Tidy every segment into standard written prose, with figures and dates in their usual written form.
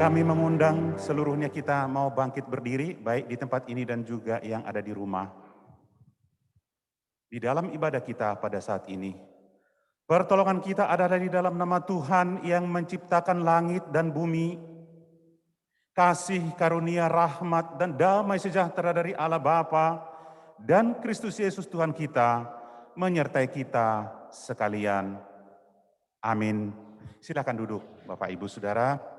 Kami mengundang seluruhnya kita mau bangkit berdiri, baik di tempat ini dan juga yang ada di rumah. Di dalam ibadah kita pada saat ini, pertolongan kita ada di dalam nama Tuhan yang menciptakan langit dan bumi. Kasih karunia, rahmat, dan damai sejahtera dari Allah Bapa dan Kristus Yesus Tuhan kita menyertai kita sekalian. Amin. Silakan duduk Bapak Ibu Saudara.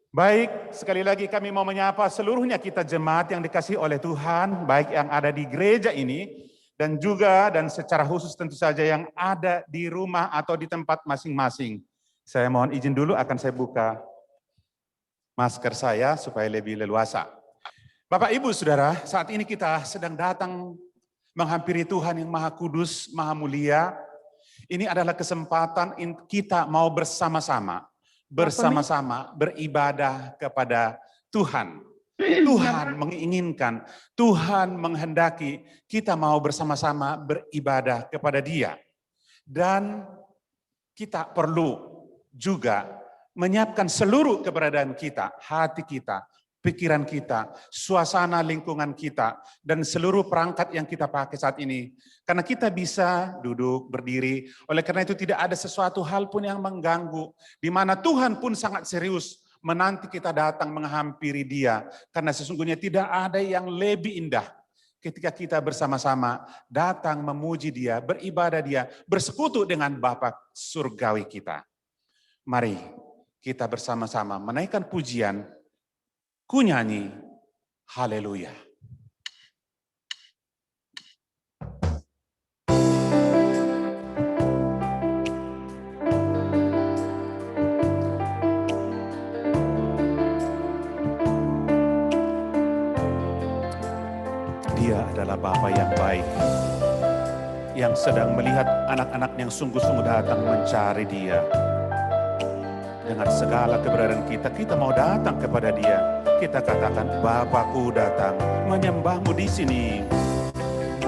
Baik, sekali lagi kami mau menyapa seluruhnya kita jemaat yang dikasihi oleh Tuhan, baik yang ada di gereja ini dan juga dan secara khusus tentu saja yang ada di rumah atau di tempat masing-masing. Saya mohon izin dulu, akan saya buka masker saya supaya lebih leluasa. Bapak Ibu Saudara, saat ini kita sedang datang menghampiri Tuhan yang Maha Kudus, Maha Mulia. Ini adalah kesempatan kita mau bersama-sama beribadah kepada Tuhan. Tuhan menginginkan, Tuhan menghendaki kita mau bersama-sama beribadah kepada Dia. Dan kita perlu juga menyiapkan seluruh keberadaan kita, hati kita, pikiran kita, suasana lingkungan kita, dan seluruh perangkat yang kita pakai saat ini. Karena kita bisa duduk, berdiri, oleh karena itu tidak ada sesuatu hal pun yang mengganggu, di mana Tuhan pun sangat serius menanti kita datang menghampiri Dia. Karena sesungguhnya tidak ada yang lebih indah ketika kita bersama-sama datang memuji Dia, beribadah Dia, bersekutu dengan Bapa surgawi kita. Mari kita bersama-sama menaikkan pujian, ku nyanyi haleluya. Dia adalah Bapa yang baik, yang sedang melihat anak-anak yang sungguh-sungguh datang mencari Dia. Dengan segala keberadaan kita, kita mau datang kepada Dia. Kita katakan, Bapakku datang menyembahmu di sini.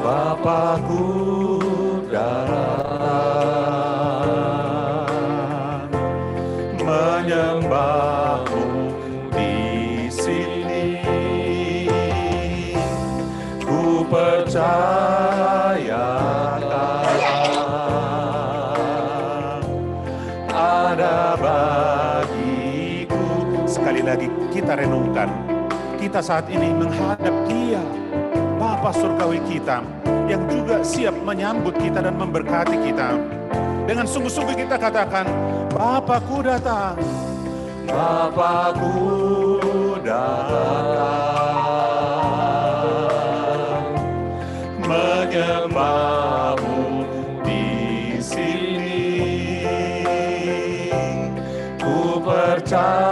Bapakku datang menyembahmu di sini. Ku percaya ada bagiku. Sekali lagi kita renungkan, kita saat ini menghadap Dia, Bapa surgawi kita, yang juga siap menyambut kita dan memberkati kita. Dengan sungguh-sungguh kita katakan, Bapakku datang, Bapakku datang menyembahmu di sini. Ku percaya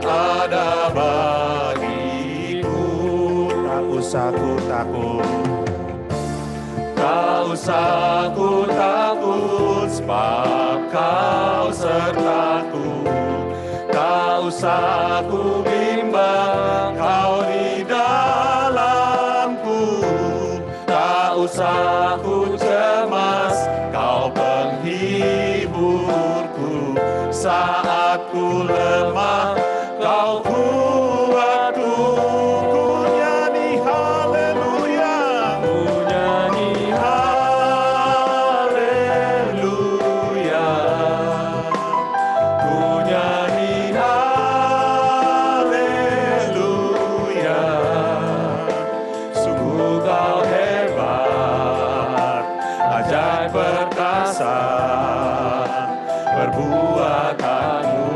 ada bagiku. Tak usah ku takut, tak usah ku takut, sebab Kau sertaku. Tak usah ku bimbang, Kau di dalamku. Tak usah ku cemas, Kau penghiburku. Saat ku lemah, Kau kuatku. Ku nyanyi haleluya, ku nyanyi haleluya, ku nyanyi haleluya. Sungguh Kau hebat, ajaib perkasa, perbuatanmu.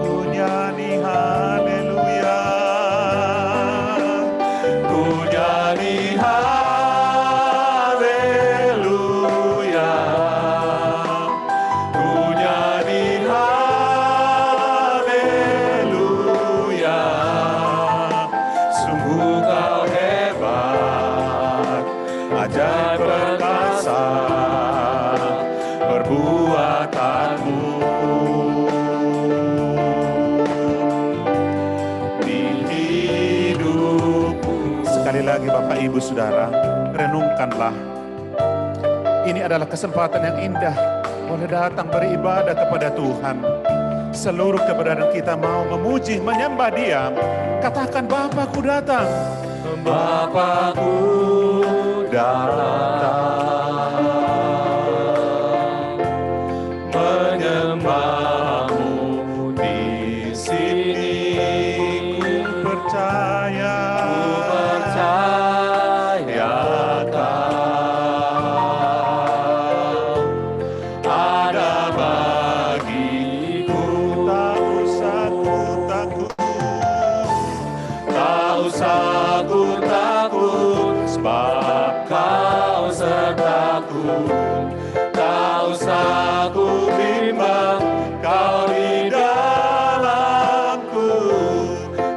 Ku nyanyi haleluya, ku nyanyi haleluya, ku nyanyi haleluya. Sungguh Kau hebat, ajaib perkasa, perbuatanmu. Di hidupku. Sekali lagi Bapak Ibu Saudara, renungkanlah. Ini adalah kesempatan yang indah boleh datang beribadah kepada Tuhan. Seluruh keberadaan kita mau memuji, menyembah Dia. Katakan, Bapakku datang. Bapakku datang, menyembahmu di sini. Ku percaya, ada bagiku. tak usah ku takut. Tak usah ku takut, sebab Kau sertaku. Tak usah ku bimbang, Kau di dalamku.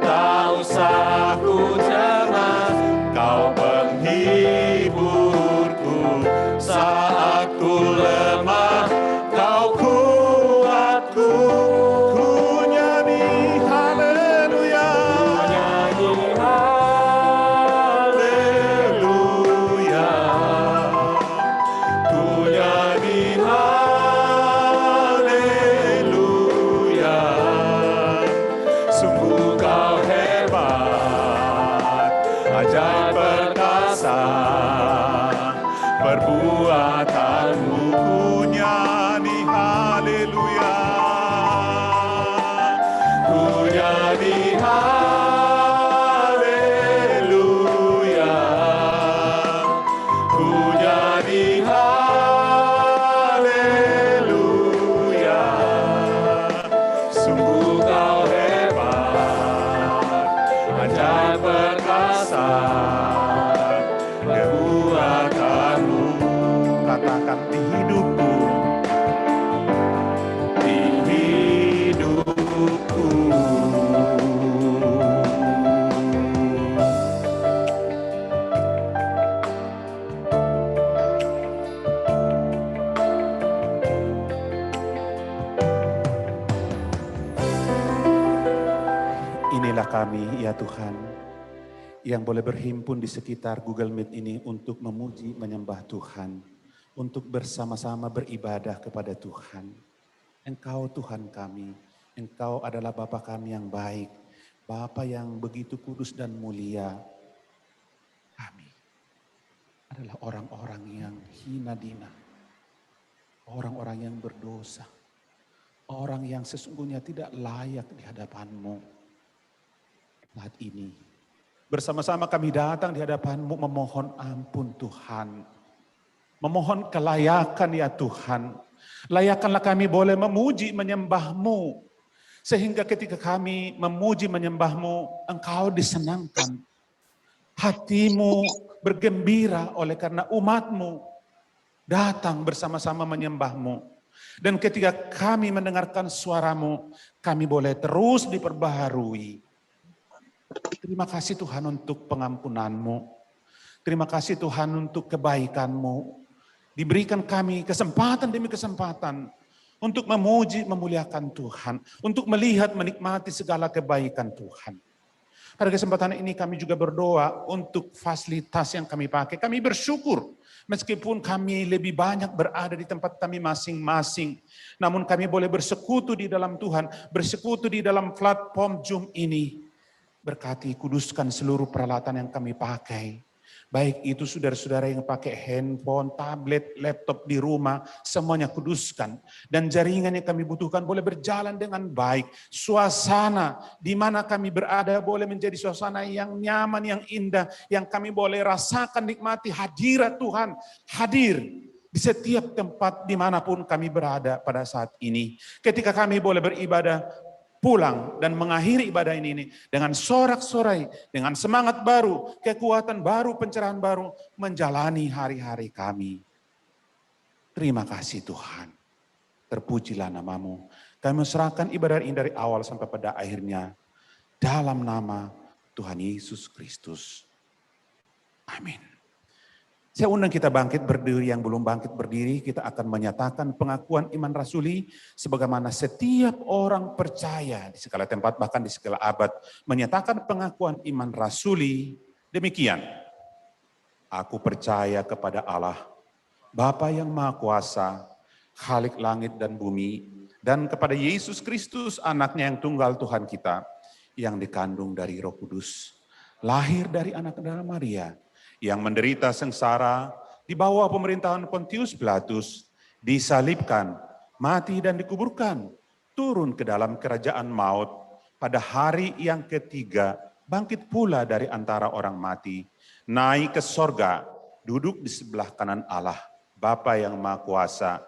Tak usah ku cemas, Kau penghiburku. Saat ku lemah, Kau kuatku. Ku nyanyi haleluya, Haleluya, ku nyanyi haleluya. Sungguh Kau hebat, ajaib perkasa, perbuatanmu. ku nyanyi haleluya. Ku nyanyi haleluya, ku nyanyi haleluya. Sungguh Kau hebat, ajaib perkasa, perbuatanmu. Katakan, di hidupku, Di hidupku. inilah kami ya Tuhan, yang boleh berhimpun di sekitar Google Meet ini untuk memuji, menyembah Tuhan, untuk bersama-sama beribadah kepada Tuhan. Engkau Tuhan kami, Engkau adalah Bapa kami yang baik, Bapa yang begitu kudus dan mulia. Kami adalah orang-orang yang hina dina, orang-orang yang berdosa, orang yang sesungguhnya tidak layak di hadapan-Mu. Saat ini, bersama-sama kami datang di hadapan-Mu memohon ampun Tuhan. Memohon kelayakan ya Tuhan. Layakkanlah kami boleh memuji menyembah-Mu. Sehingga ketika kami memuji menyembah-Mu, Engkau disenangkan. Hati-Mu bergembira oleh karena umat-Mu datang bersama-sama menyembah-Mu. Dan ketika kami mendengarkan suara-Mu, kami boleh terus diperbaharui. Terima kasih Tuhan untuk pengampunan-Mu. Terima kasih Tuhan untuk kebaikan-Mu. Diberikan kami kesempatan demi kesempatan untuk memuji, memuliakan Tuhan. Untuk melihat, menikmati segala kebaikan Tuhan. Pada kesempatan ini kami juga berdoa untuk fasilitas yang kami pakai. Kami bersyukur meskipun kami lebih banyak berada di tempat kami masing-masing. Namun kami boleh bersekutu di dalam Tuhan, bersekutu di dalam platform Zoom ini. Berkati, kuduskan seluruh peralatan yang kami pakai. Baik itu saudara-saudara yang pakai handphone, tablet, laptop di rumah, semuanya kuduskan. Dan jaringan yang kami butuhkan boleh berjalan dengan baik. Suasana di mana kami berada boleh menjadi suasana yang nyaman, yang indah. Yang kami boleh rasakan, nikmati hadirat Tuhan. Hadir di setiap tempat dimanapun kami berada pada saat ini. Ketika kami boleh beribadah, pulang dan mengakhiri ibadah ini dengan sorak-sorai, dengan semangat baru, kekuatan baru, pencerahan baru, menjalani hari-hari kami. Terima kasih Tuhan. Terpujilah nama-Mu. Kami serahkan ibadah ini dari awal sampai pada akhirnya. Dalam nama Tuhan Yesus Kristus. Amin. Saya undang kita bangkit berdiri, yang belum bangkit berdiri, kita akan menyatakan pengakuan iman rasuli sebagaimana setiap orang percaya di segala tempat, bahkan di segala abad, menyatakan pengakuan iman rasuli demikian. Aku percaya kepada Allah, Bapa yang Maha Kuasa, Khalik langit dan bumi, dan kepada Yesus Kristus, anaknya yang tunggal Tuhan kita, yang dikandung dari Roh Kudus, lahir dari anak darah Maria, yang menderita sengsara di bawah pemerintahan Pontius Pilatus, disalibkan, mati dan dikuburkan, turun ke dalam kerajaan maut, pada hari yang ketiga bangkit pula dari antara orang mati, naik ke sorga, duduk di sebelah kanan Allah, Bapa yang Maha Kuasa,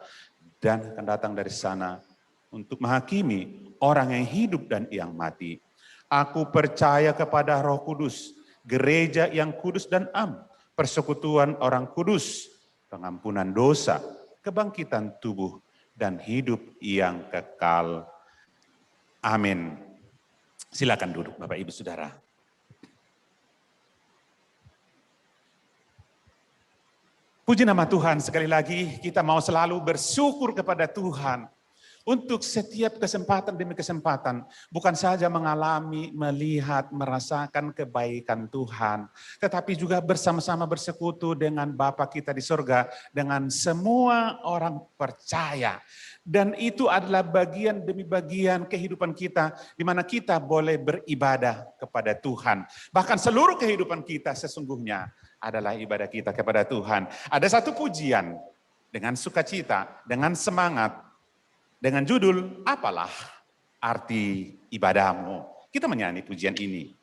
dan akan datang dari sana untuk menghakimi orang yang hidup dan yang mati. Aku percaya kepada Roh Kudus, gereja yang kudus dan am, persekutuan orang kudus, pengampunan dosa, kebangkitan tubuh, dan hidup yang kekal. Amin. Silakan duduk Bapak Ibu Saudara. Puji nama Tuhan, sekali lagi kita mau selalu bersyukur kepada Tuhan untuk setiap kesempatan demi kesempatan, bukan saja mengalami, melihat, merasakan kebaikan Tuhan, tetapi juga bersama-sama bersekutu dengan Bapa kita di surga, dengan semua orang percaya. Dan itu adalah bagian demi bagian kehidupan kita, di mana kita boleh beribadah kepada Tuhan. Bahkan seluruh kehidupan kita sesungguhnya adalah ibadah kita kepada Tuhan. Ada satu pujian dengan sukacita, dengan semangat, dengan judul, apalah arti ibadahmu. Kita menyanyi pujian ini.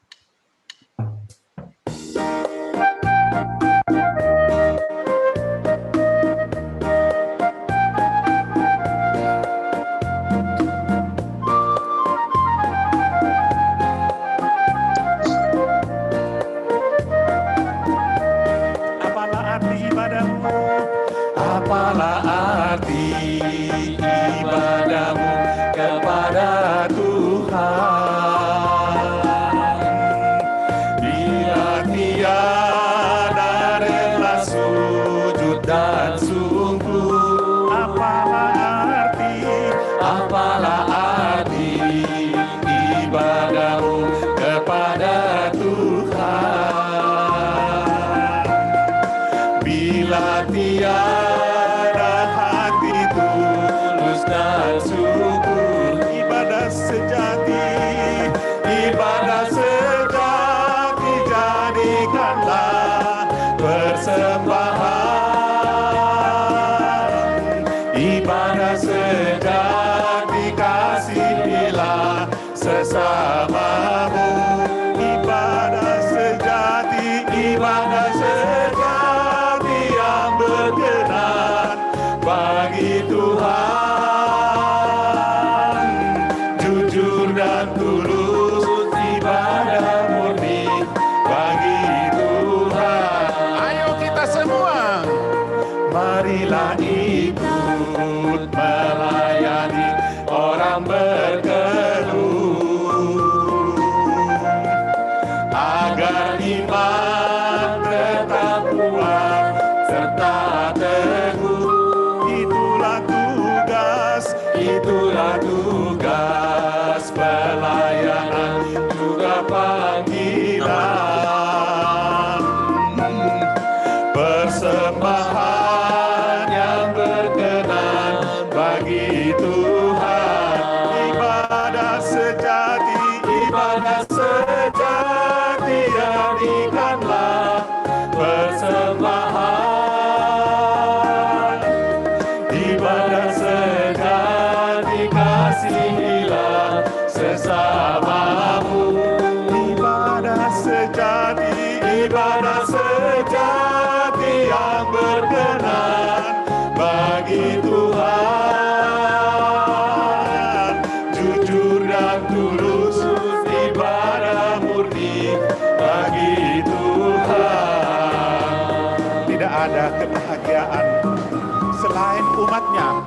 Apalah arti ibadahmu? Apalah arti ibadahmu kepada Tuhan, bila tiada rela sujud dan sungguh. Apalah arti ibadahmu kepada Tuhan, bila tiada hati tulus dan syukur. Ibadah sejati jadikanlah persembahan. Ibadah sejati kasihilah sesamamu. Ibadah sejati yang berkenan bagi Tuhan, jujur dan tulus, ibadah murni bagi Tuhan. Ayo kita semua, Marilah ikut melayani orang berkeluh, agar iman tetap kuat serta teguh. Itulah tugas pelayanan, juga panggilan. Persembahan yang berkenan bagi Tuhan. ibadah sejati Jadikanlah persembahan. Ibadah sejati kasihilah sesamamu. ibadah sejati yang berkenan bagi Tuhan, jujur dan tulus, ibadah murni bagi Tuhan. Tidak ada kebahagiaan selain umatnya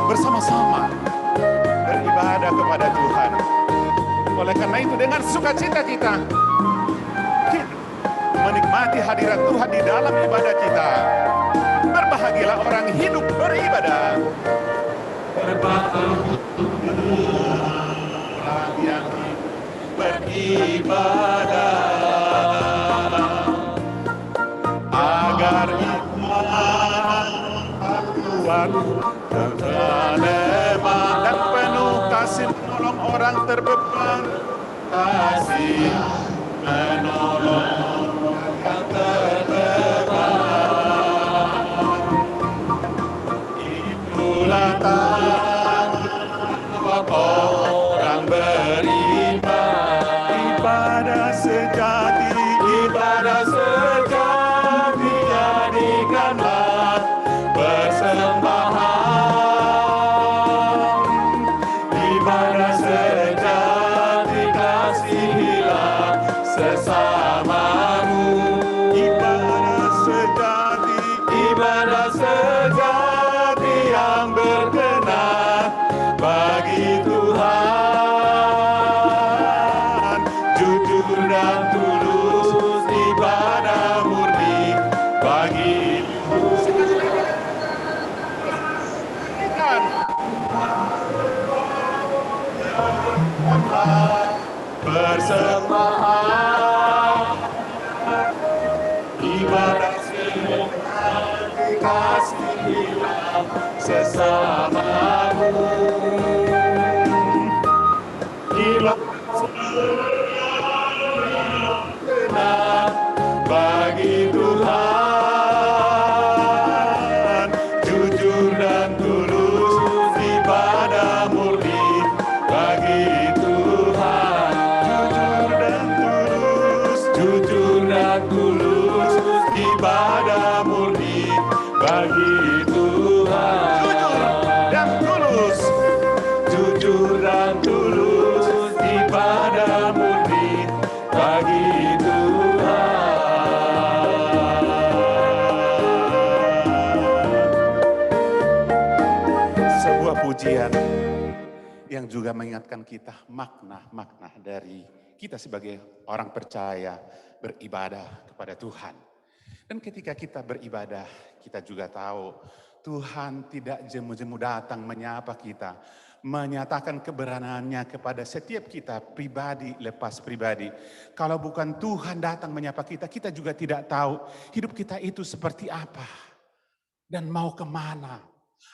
bersama-sama beribadah kepada Tuhan. Oleh karena itu dengan sukacita kita menikmati hadirat Tuhan di dalam ibadah kita. Berbahagialah orang hidup beribadah. Orang yang beribadah, agar iman kuat orang terbeban, kasih menolong yang terdepan. Itulah tanggung orang beriman. ibadah sejati, Ibadah sejati jadikanlah persembahan. Ibadah sejati kasihilah sesamamu. ibadah sejati, Ibadah sejati yang berkenan bagi Tuhan. Jujur dan tulus, ibadah murni bagi persembahan. Ibadah sejati kasihilah sesamamu. Ibadah berkenan bagi Tuhan. Jujur dan tulus, ibadah murni bagi Tuhan. jujur dan tulus, Jujur dan tulus, ibadah murni bagi Tuhan. dan tulus, Jujur dan tulus, ibadah murni bagi Tuhan. sebuah pujian yang juga mengingatkan kita makna-makna dari kita sebagai orang percaya beribadah kepada Tuhan. Dan ketika kita beribadah, kita juga tahu Tuhan tidak jemu-jemu datang menyapa kita, menyatakan keberanaannya kepada setiap kita pribadi lepas pribadi. Kalau bukan Tuhan datang menyapa kita, kita juga tidak tahu hidup kita itu seperti apa dan mau kemana.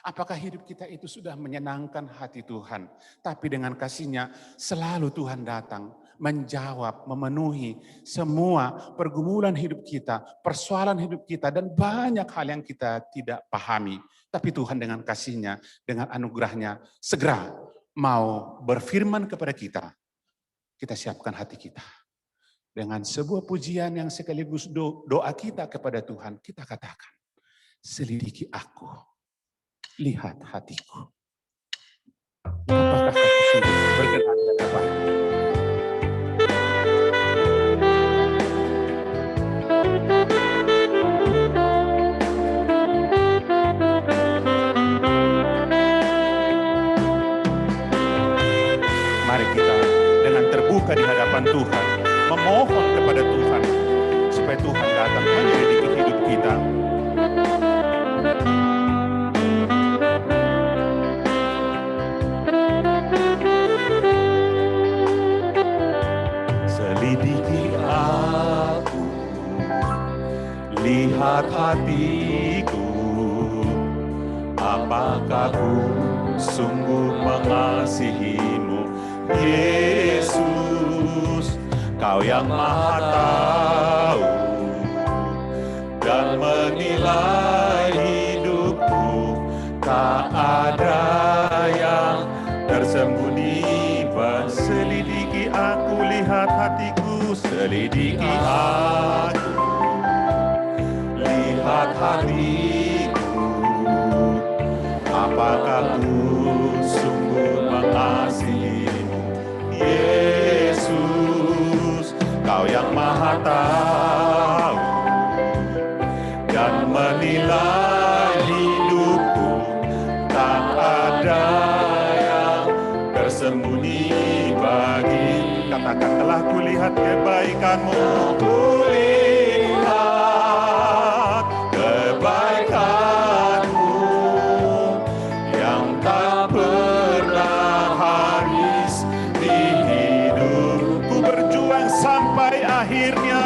Apakah hidup kita itu sudah menyenangkan hati Tuhan? Tapi dengan kasih-Nya selalu Tuhan datang menjawab, memenuhi semua pergumulan hidup kita, persoalan hidup kita, dan banyak hal yang kita tidak pahami. Tapi Tuhan dengan kasih-Nya, dengan anugerah-Nya segera mau berfirman kepada kita. Kita siapkan hati kita. Dengan sebuah pujian yang sekaligus doa kita kepada Tuhan, kita katakan, selidiki aku. Lihat hatiku. Apakah aku sungguh berkenan dan baik? Mari kita dengan terbuka di hadapan Tuhan, memohon kepada Tuhan, supaya Tuhan datang menyelidiki hidup kita. Selidiki aku, lihat hatiku, apakah ku sungguh mengasihimu, Yesus, Kau yang Maha Tahu dan menilai hidupku, tak ada yang tersembunyi. Selidiki aku, lihat hatiku, Selidiki aku, lihat hatiku, apakah ku sungguh mengasihimu, Yesus, Kau yang Maha Tahu dan menilai hidupku, tak ada yang tersembunyi bagi. katakan telah kulihat kebaikan-Mu. Kulihat kebaikan-Mu yang tak pernah habis di hidupku. Berjuang sampai akhirnya.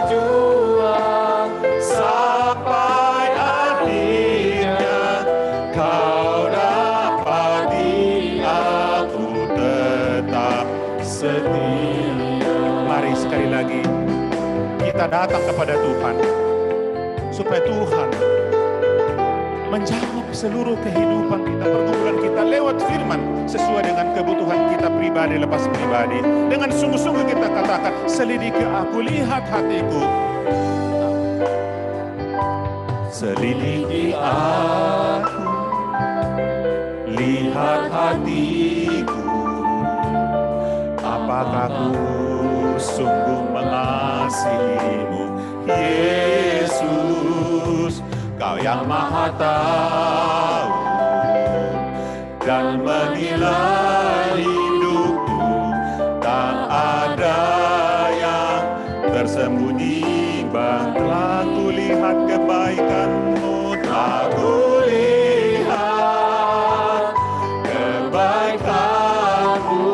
Berjuang sampai akhirnya, Kau dapati aku tetap setia. Mari sekali lagi kita datang kepada Tuhan, supaya Tuhan menjawab seluruh kehidupan kita, pergumulan kita lewat firman, sesuai dengan kebutuhan kita pribadi lepas pribadi. Dengan sungguh-sungguh kita katakan, selidiki aku, lihat hatiku. Selidiki aku, lihat hatiku, apakah ku sungguh mengasihimu, Yesus. Kau yang maha tahu dan menilai hidupku, tak ada yang tersembunyi. Telah kulihat kebaikan-Mu, telah kulihat kebaikan-Mu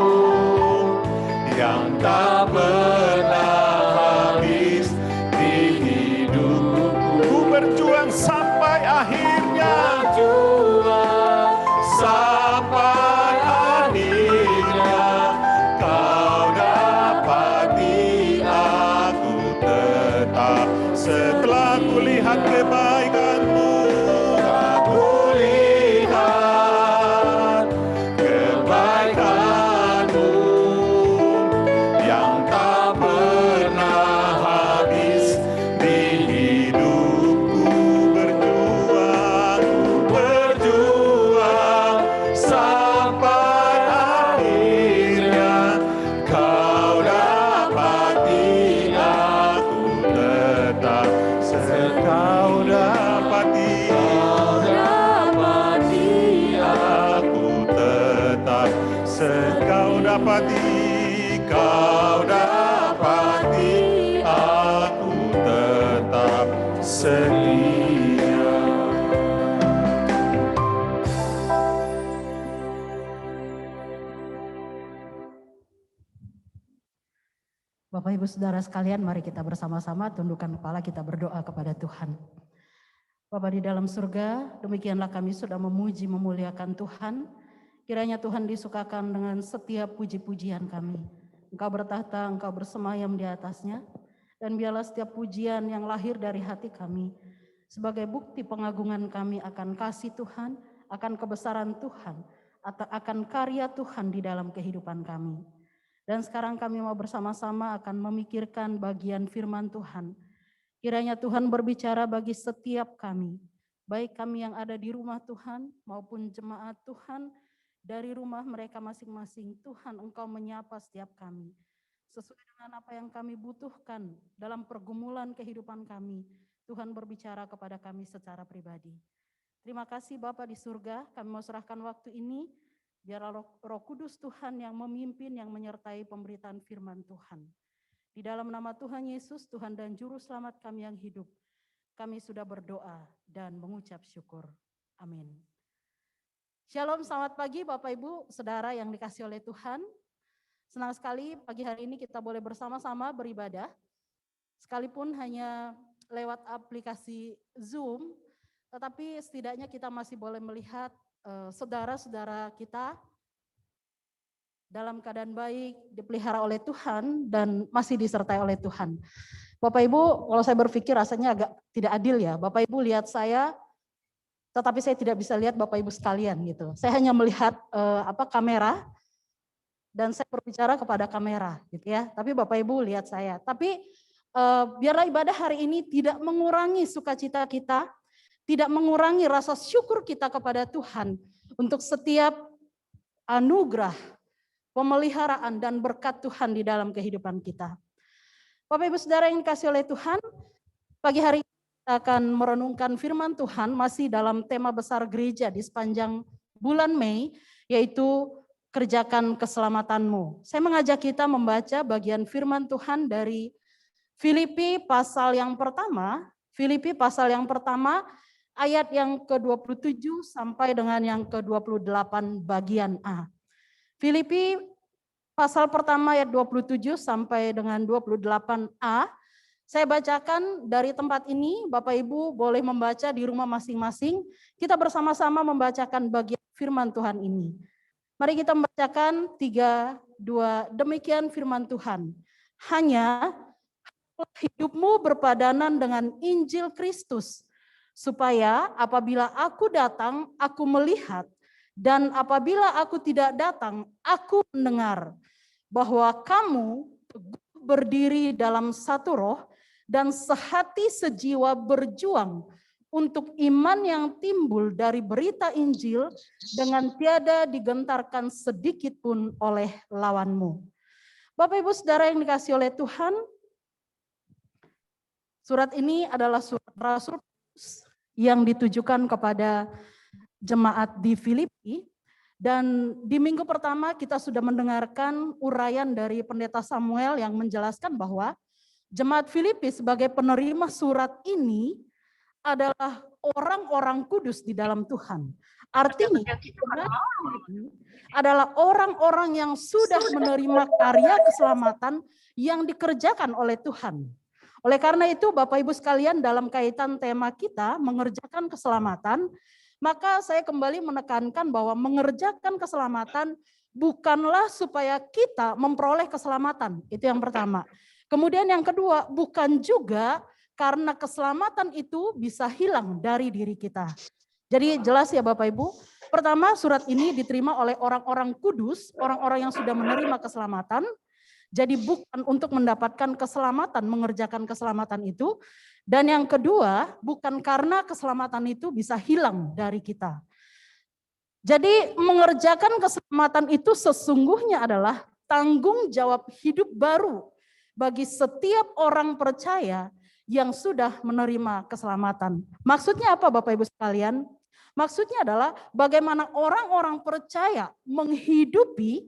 yang tak pernah habis di hidupku. Ku berjuang sampai akhirnya, Berjuang sampai akhirnya, Kau dapati aku tetap. setelah kulihat kebaikan-Mu, Aku lihat kebaikan-Mu yang tak pernah habis di hidupku. Berjuang sampai akhirnya, Kau dapati aku tetap. Kau dapati aku tetap. Kau dapati, Kau dapati aku tetap setia. Bapak Ibu Saudara sekalian, mari kita bersama-sama tundukkan kepala, kita berdoa kepada Tuhan. Bapa di dalam surga, demikianlah kami sudah memuji memuliakan Tuhan. Kiranya Tuhan disukakan dengan setiap puji-pujian kami. Engkau bertahta, Engkau bersemayam di atasnya, dan biarlah setiap pujian yang lahir dari hati kami sebagai bukti pengagungan kami akan kasih Tuhan, akan kebesaran Tuhan, atau akan karya Tuhan di dalam kehidupan kami. Dan sekarang kami mau bersama-sama akan memikirkan bagian firman Tuhan. Kiranya Tuhan berbicara bagi setiap kami, baik kami yang ada di rumah Tuhan maupun jemaat Tuhan dari rumah mereka masing-masing. Tuhan, Engkau menyapa setiap kami sesuai dengan apa yang kami butuhkan dalam pergumulan kehidupan kami. Tuhan berbicara kepada kami secara pribadi. Terima kasih Bapa di surga, kami mau serahkan waktu ini. Biarlah Roh Kudus Tuhan yang memimpin, yang menyertai pemberitaan firman Tuhan. Di dalam nama Tuhan Yesus, Tuhan dan Juru Selamat kami yang hidup, kami sudah berdoa dan mengucap syukur. Amin. Shalom, selamat pagi Bapak Ibu, Saudara yang dikasih oleh Tuhan. Senang sekali pagi hari ini kita boleh bersama-sama beribadah, sekalipun hanya lewat aplikasi Zoom, tetapi setidaknya kita masih boleh melihat saudara-saudara kita dalam keadaan baik, dipelihara oleh Tuhan dan masih disertai oleh Tuhan. Bapak Ibu, kalau saya berpikir rasanya agak tidak adil ya. Bapak Ibu lihat saya, tetapi saya tidak bisa lihat Bapak Ibu sekalian gitu. Saya hanya melihat kamera dan saya berbicara kepada kamera gitu ya. Tapi Bapak Ibu lihat saya. Tapi biarlah ibadah hari ini tidak mengurangi sukacita kita, tidak mengurangi rasa syukur kita kepada Tuhan untuk setiap anugerah, pemeliharaan dan berkat Tuhan di dalam kehidupan kita. Bapak Ibu Saudara yang dikasihi oleh Tuhan, pagi hari ini kita akan merenungkan firman Tuhan masih dalam tema besar gereja di sepanjang bulan Mei, yaitu kerjakan keselamatanmu. Saya mengajak kita membaca bagian firman Tuhan dari Filipi pasal yang pertama, ayat yang ke-27 sampai dengan yang ke-28 bagian A. Filipi pasal pertama ayat 27 sampai dengan 28a. Saya bacakan dari tempat ini, Bapak Ibu boleh membaca di rumah masing-masing. Kita bersama-sama membacakan bagian firman Tuhan ini. Mari kita membacakan 3, demikian firman Tuhan. Hanya hidupmu berpadanan dengan Injil Kristus, supaya apabila aku datang, aku melihat, dan apabila aku tidak datang, aku mendengar bahwa kamu berdiri dalam satu roh dan sehati sejiwa berjuang untuk iman yang timbul dari berita Injil dengan tiada digentarkan sedikit pun oleh lawanmu. Bapak Ibu Saudara yang dikasihi oleh Tuhan, surat ini adalah surat Rasul yang ditujukan kepada jemaat di Filipi, dan di minggu pertama kita sudah mendengarkan uraian dari Pendeta Samuel yang menjelaskan bahwa jemaat Filipi sebagai penerima surat ini adalah orang-orang kudus di dalam Tuhan. Artinya adalah orang-orang yang sudah menerima karya keselamatan yang dikerjakan oleh Tuhan. Oleh karena itu Bapak Ibu sekalian, dalam kaitan tema kita mengerjakan keselamatan, maka saya kembali menekankan bahwa mengerjakan keselamatan bukanlah supaya kita memperoleh keselamatan. Itu yang pertama. Kemudian yang kedua, bukan juga karena keselamatan itu bisa hilang dari diri kita. Jadi jelas ya Bapak Ibu. Pertama, surat ini diterima oleh orang-orang kudus, orang-orang yang sudah menerima keselamatan. Jadi bukan untuk mendapatkan keselamatan, mengerjakan keselamatan itu. Dan yang kedua, bukan karena keselamatan itu bisa hilang dari kita. Jadi mengerjakan keselamatan itu sesungguhnya adalah tanggung jawab hidup baru bagi setiap orang percaya yang sudah menerima keselamatan. Maksudnya apa Bapak Ibu sekalian? Maksudnya adalah bagaimana orang-orang percaya menghidupi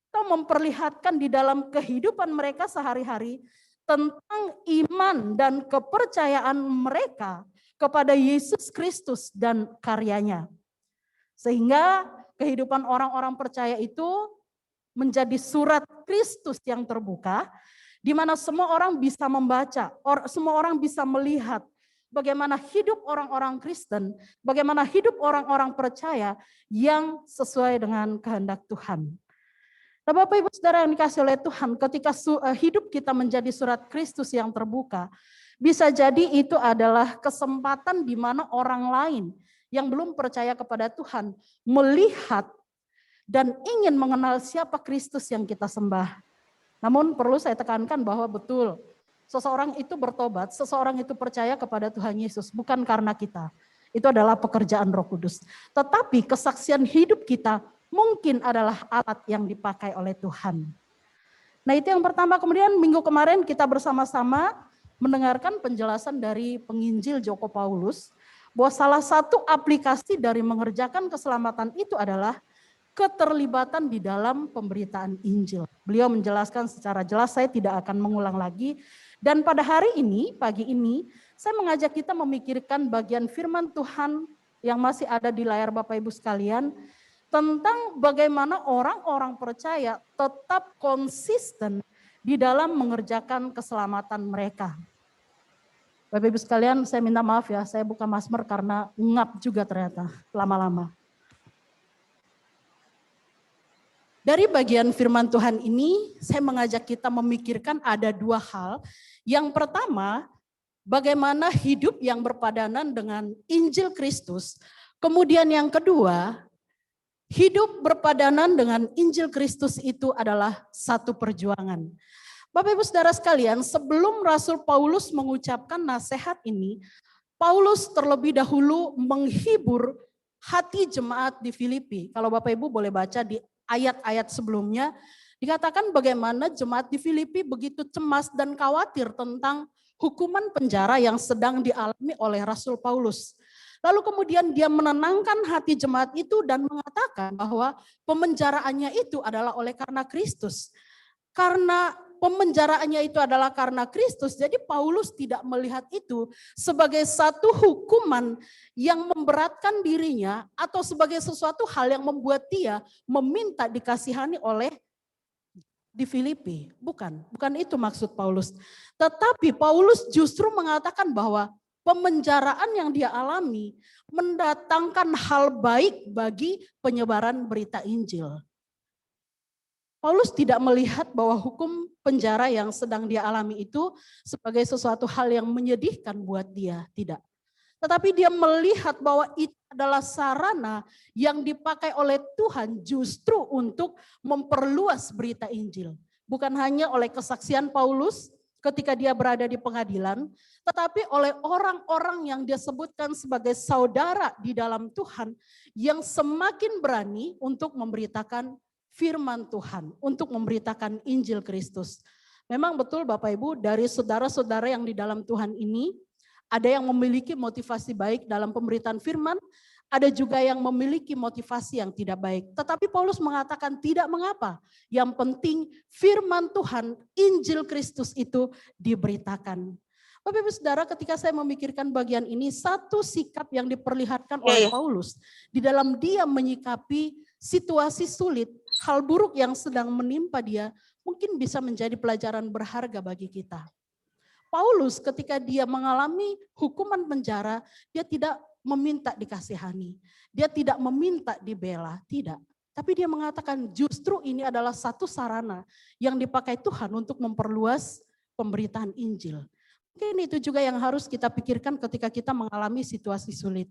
atau memperlihatkan di dalam kehidupan mereka sehari-hari tentang iman dan kepercayaan mereka kepada Yesus Kristus dan karyanya. Sehingga kehidupan orang-orang percaya itu menjadi surat Kristus yang terbuka, di mana semua orang bisa membaca, semua orang bisa melihat bagaimana hidup orang-orang Kristen, bagaimana hidup orang-orang percaya yang sesuai dengan kehendak Tuhan. Nah Bapak Ibu Saudara yang dikasihi oleh Tuhan, ketika hidup kita menjadi surat Kristus yang terbuka, bisa jadi itu adalah kesempatan di mana orang lain yang belum percaya kepada Tuhan melihat dan ingin mengenal siapa Kristus yang kita sembah. Namun perlu saya tekankan bahwa betul, seseorang itu bertobat, seseorang itu percaya kepada Tuhan Yesus, bukan karena kita. Itu adalah pekerjaan Roh Kudus. Tetapi kesaksian hidup kita mungkin adalah alat yang dipakai oleh Tuhan. Nah itu yang pertama. Kemudian minggu kemarin kita bersama-sama mendengarkan penjelasan dari penginjil Joko Paulus, bahwa salah satu aplikasi dari mengerjakan keselamatan itu adalah keterlibatan di dalam pemberitaan Injil. Beliau menjelaskan secara jelas, saya tidak akan mengulang lagi. Dan pada hari ini, pagi ini, saya mengajak kita memikirkan bagian firman Tuhan yang masih ada di layar Bapak Ibu sekalian, tentang bagaimana orang-orang percaya tetap konsisten di dalam mengerjakan keselamatan mereka. Bapak Ibu sekalian, saya minta maaf ya, saya buka masker karena ngap juga ternyata lama-lama. Dari bagian firman Tuhan ini, saya mengajak kita memikirkan ada dua hal. Yang pertama, bagaimana hidup yang berpadanan dengan Injil Kristus. Kemudian yang kedua, hidup berpadanan dengan Injil Kristus itu adalah satu perjuangan. Bapak Ibu Saudara sekalian, sebelum Rasul Paulus mengucapkan nasihat ini, Paulus terlebih dahulu menghibur hati jemaat di Filipi. Kalau Bapak Ibu boleh baca di ayat-ayat sebelumnya, dikatakan bagaimana jemaat di Filipi begitu cemas dan khawatir tentang hukuman penjara yang sedang dialami oleh Rasul Paulus. Lalu kemudian dia menenangkan hati jemaat itu dan mengatakan bahwa pemenjaraannya itu adalah oleh karena Kristus. Karena pemenjaraannya itu adalah karena Kristus, jadi Paulus tidak melihat itu sebagai satu hukuman yang memberatkan dirinya atau sebagai sesuatu hal yang membuat dia meminta dikasihani oleh di Filipi. Bukan itu maksud Paulus. Tetapi Paulus justru mengatakan bahwa pemenjaraan yang dia alami mendatangkan hal baik bagi penyebaran berita Injil. Paulus tidak melihat bahwa hukum penjara yang sedang dia alami itu sebagai sesuatu hal yang menyedihkan buat dia, tidak. Tetapi dia melihat bahwa itu adalah sarana yang dipakai oleh Tuhan justru untuk memperluas berita Injil. Bukan hanya oleh kesaksian Paulus ketika dia berada di pengadilan, tetapi oleh orang-orang yang dia sebutkan sebagai saudara di dalam Tuhan yang semakin berani untuk memberitakan firman Tuhan, untuk memberitakan Injil Kristus. Memang betul Bapak Ibu, dari saudara-saudara yang di dalam Tuhan ini, ada yang memiliki motivasi baik dalam pemberitaan firman, ada juga yang memiliki motivasi yang tidak baik. Tetapi Paulus mengatakan tidak mengapa. Yang penting firman Tuhan, Injil Kristus itu diberitakan. Bapak Ibu Saudara, ketika saya memikirkan bagian ini, satu sikap yang diperlihatkan oleh Paulus di dalam dia menyikapi situasi sulit, hal buruk yang sedang menimpa dia, mungkin bisa menjadi pelajaran berharga bagi kita. Paulus ketika dia mengalami hukuman penjara, dia tidak meminta dikasihani. Dia tidak meminta dibela, tidak. Tapi dia mengatakan justru ini adalah satu sarana yang dipakai Tuhan untuk memperluas pemberitaan Injil. Mungkin itu juga yang harus kita pikirkan ketika kita mengalami situasi sulit.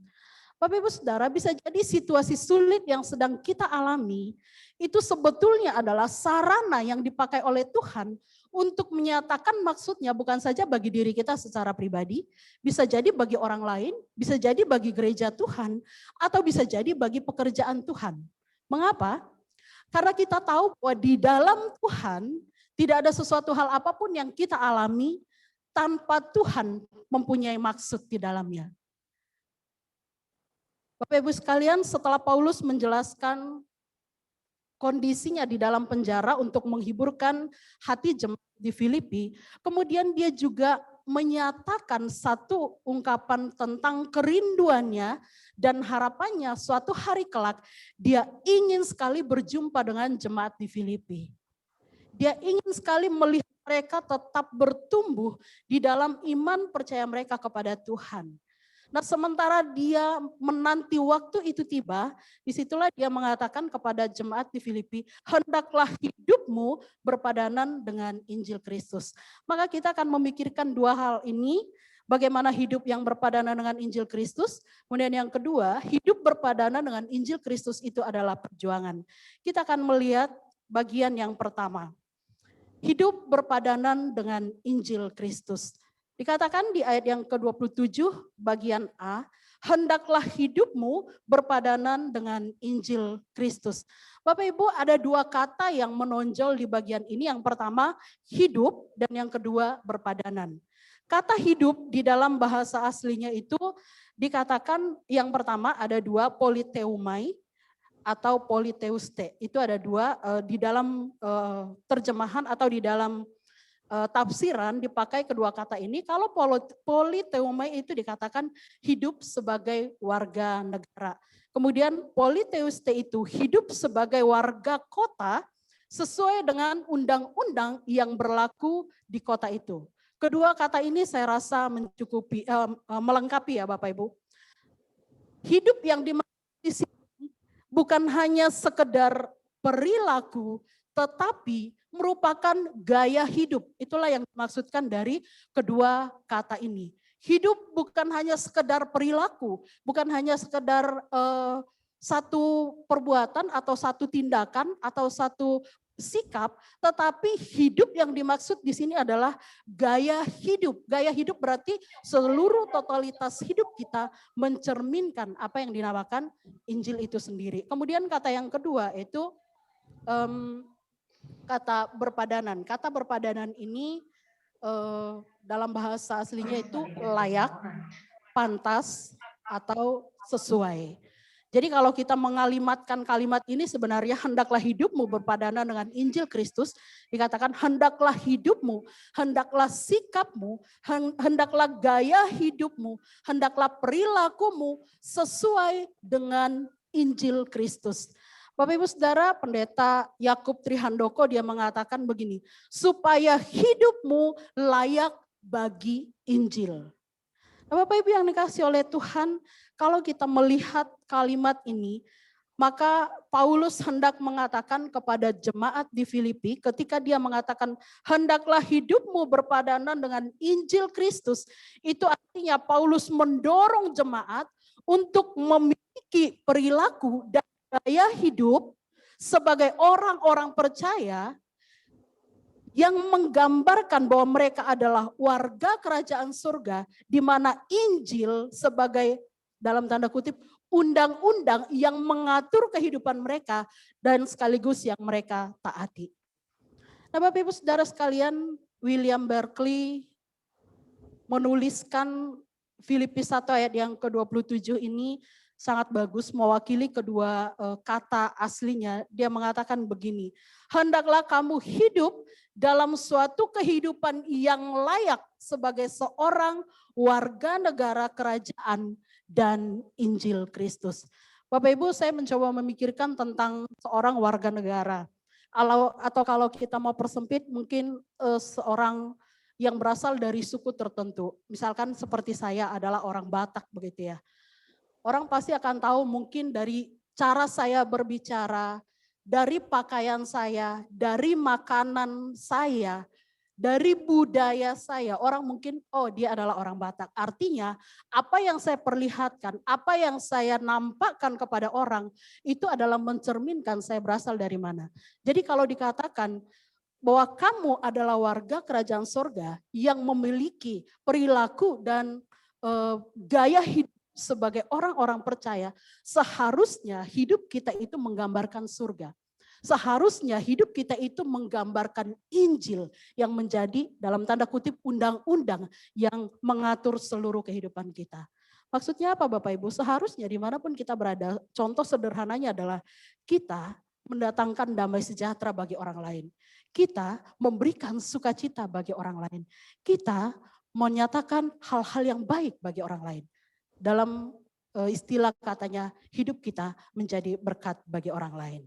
Bapak Ibu Saudara, bisa jadi situasi sulit yang sedang kita alami itu sebetulnya adalah sarana yang dipakai oleh Tuhan untuk menyatakan maksudnya bukan saja bagi diri kita secara pribadi, bisa jadi bagi orang lain, bisa jadi bagi gereja Tuhan, atau bisa jadi bagi pekerjaan Tuhan. Mengapa? Karena kita tahu bahwa di dalam Tuhan tidak ada sesuatu hal apapun yang kita alami tanpa Tuhan mempunyai maksud di dalamnya. Bapak Ibu sekalian, setelah Paulus menjelaskan kondisinya di dalam penjara untuk menghiburkan hati jemaat di Filipi, kemudian dia juga menyatakan satu ungkapan tentang kerinduannya dan harapannya suatu hari kelak dia ingin sekali berjumpa dengan jemaat di Filipi. Dia ingin sekali melihat mereka tetap bertumbuh di dalam iman percaya mereka kepada Tuhan. Nah, sementara dia menanti waktu itu tiba, disitulah dia mengatakan kepada jemaat di Filipi, hendaklah hidupmu berpadanan dengan Injil Kristus. Maka kita akan memikirkan dua hal ini, bagaimana hidup yang berpadanan dengan Injil Kristus, kemudian yang kedua, hidup berpadanan dengan Injil Kristus itu adalah perjuangan. Kita akan melihat bagian yang pertama, hidup berpadanan dengan Injil Kristus. Dikatakan di ayat yang ke-27 bagian A, hendaklah hidupmu berpadanan dengan Injil Kristus. Bapak Ibu, ada dua kata yang menonjol di bagian ini. Yang pertama hidup dan yang kedua berpadanan. Kata hidup di dalam bahasa aslinya itu dikatakan yang pertama ada dua, politeumai atau politeuste. Itu ada dua di dalam terjemahan atau di dalam tafsiran dipakai kedua kata ini. Kalau politeumai itu dikatakan hidup sebagai warga negara. Kemudian politeuste itu hidup sebagai warga kota sesuai dengan undang-undang yang berlaku di kota itu. Kedua kata ini saya rasa mencukupi, melengkapi ya Bapak Ibu. Hidup yang dimaksud di sini bukan hanya sekedar perilaku, tetapi merupakan gaya hidup. Itulah yang dimaksudkan dari kedua kata ini. Hidup bukan hanya sekedar perilaku, bukan hanya sekedar satu perbuatan atau satu tindakan atau satu sikap, tetapi hidup yang dimaksud di sini adalah gaya hidup. Gaya hidup berarti seluruh totalitas hidup kita mencerminkan apa yang dinamakan Injil itu sendiri. Kemudian kata yang kedua itu kata berpadanan. Kata berpadanan ini dalam bahasa aslinya itu layak, pantas, atau sesuai. Jadi kalau kita mengalimatkan kalimat ini sebenarnya hendaklah hidupmu berpadanan dengan Injil Kristus. Dikatakan hendaklah hidupmu, hendaklah sikapmu, hendaklah gaya hidupmu, hendaklah perilakumu sesuai dengan Injil Kristus. Bapak Ibu Saudara, Pendeta Yakub Trihandoko dia mengatakan begini, supaya hidupmu layak bagi Injil. Nah, Bapak Ibu yang dikasih oleh Tuhan, kalau kita melihat kalimat ini, Maka Paulus hendak mengatakan kepada jemaat di Filipi ketika dia mengatakan hendaklah hidupmu berpadanan dengan Injil Kristus. Itu artinya Paulus mendorong jemaat untuk memiliki perilaku dan gaya hidup sebagai orang-orang percaya yang menggambarkan bahwa mereka adalah warga kerajaan surga, di mana Injil sebagai dalam tanda kutip undang-undang yang mengatur kehidupan mereka dan sekaligus yang mereka taati. Nah, Bapak Ibu Saudara sekalian, William Barclay menuliskan Filipi 1 ayat yang ke-27 ini sangat bagus mewakili kedua kata aslinya. Dia mengatakan begini, hendaklah kamu hidup dalam suatu kehidupan yang layak sebagai seorang warga negara kerajaan dan Injil Kristus. Bapak Ibu, saya mencoba memikirkan tentang seorang warga negara. Atau kalau kita mau persempit mungkin seorang yang berasal dari suku tertentu. Misalkan seperti saya adalah orang Batak begitu ya. Orang pasti akan tahu mungkin dari cara saya berbicara, dari pakaian saya, dari makanan saya, dari budaya saya. Orang mungkin, oh dia adalah orang Batak. Artinya apa yang saya perlihatkan, apa yang saya nampakkan kepada orang, itu adalah mencerminkan saya berasal dari mana. Jadi kalau dikatakan bahwa kamu adalah warga kerajaan surga yang memiliki perilaku dan gaya hidup sebagai orang-orang percaya, seharusnya hidup kita itu menggambarkan surga. Seharusnya hidup kita itu menggambarkan Injil yang menjadi dalam tanda kutip undang-undang yang mengatur seluruh kehidupan kita. Maksudnya apa Bapak Ibu? Seharusnya dimanapun kita berada, contoh sederhananya adalah kita mendatangkan damai sejahtera bagi orang lain. Kita memberikan sukacita bagi orang lain. Kita menyatakan hal-hal yang baik bagi orang lain. Dalam istilah katanya, hidup kita menjadi berkat bagi orang lain.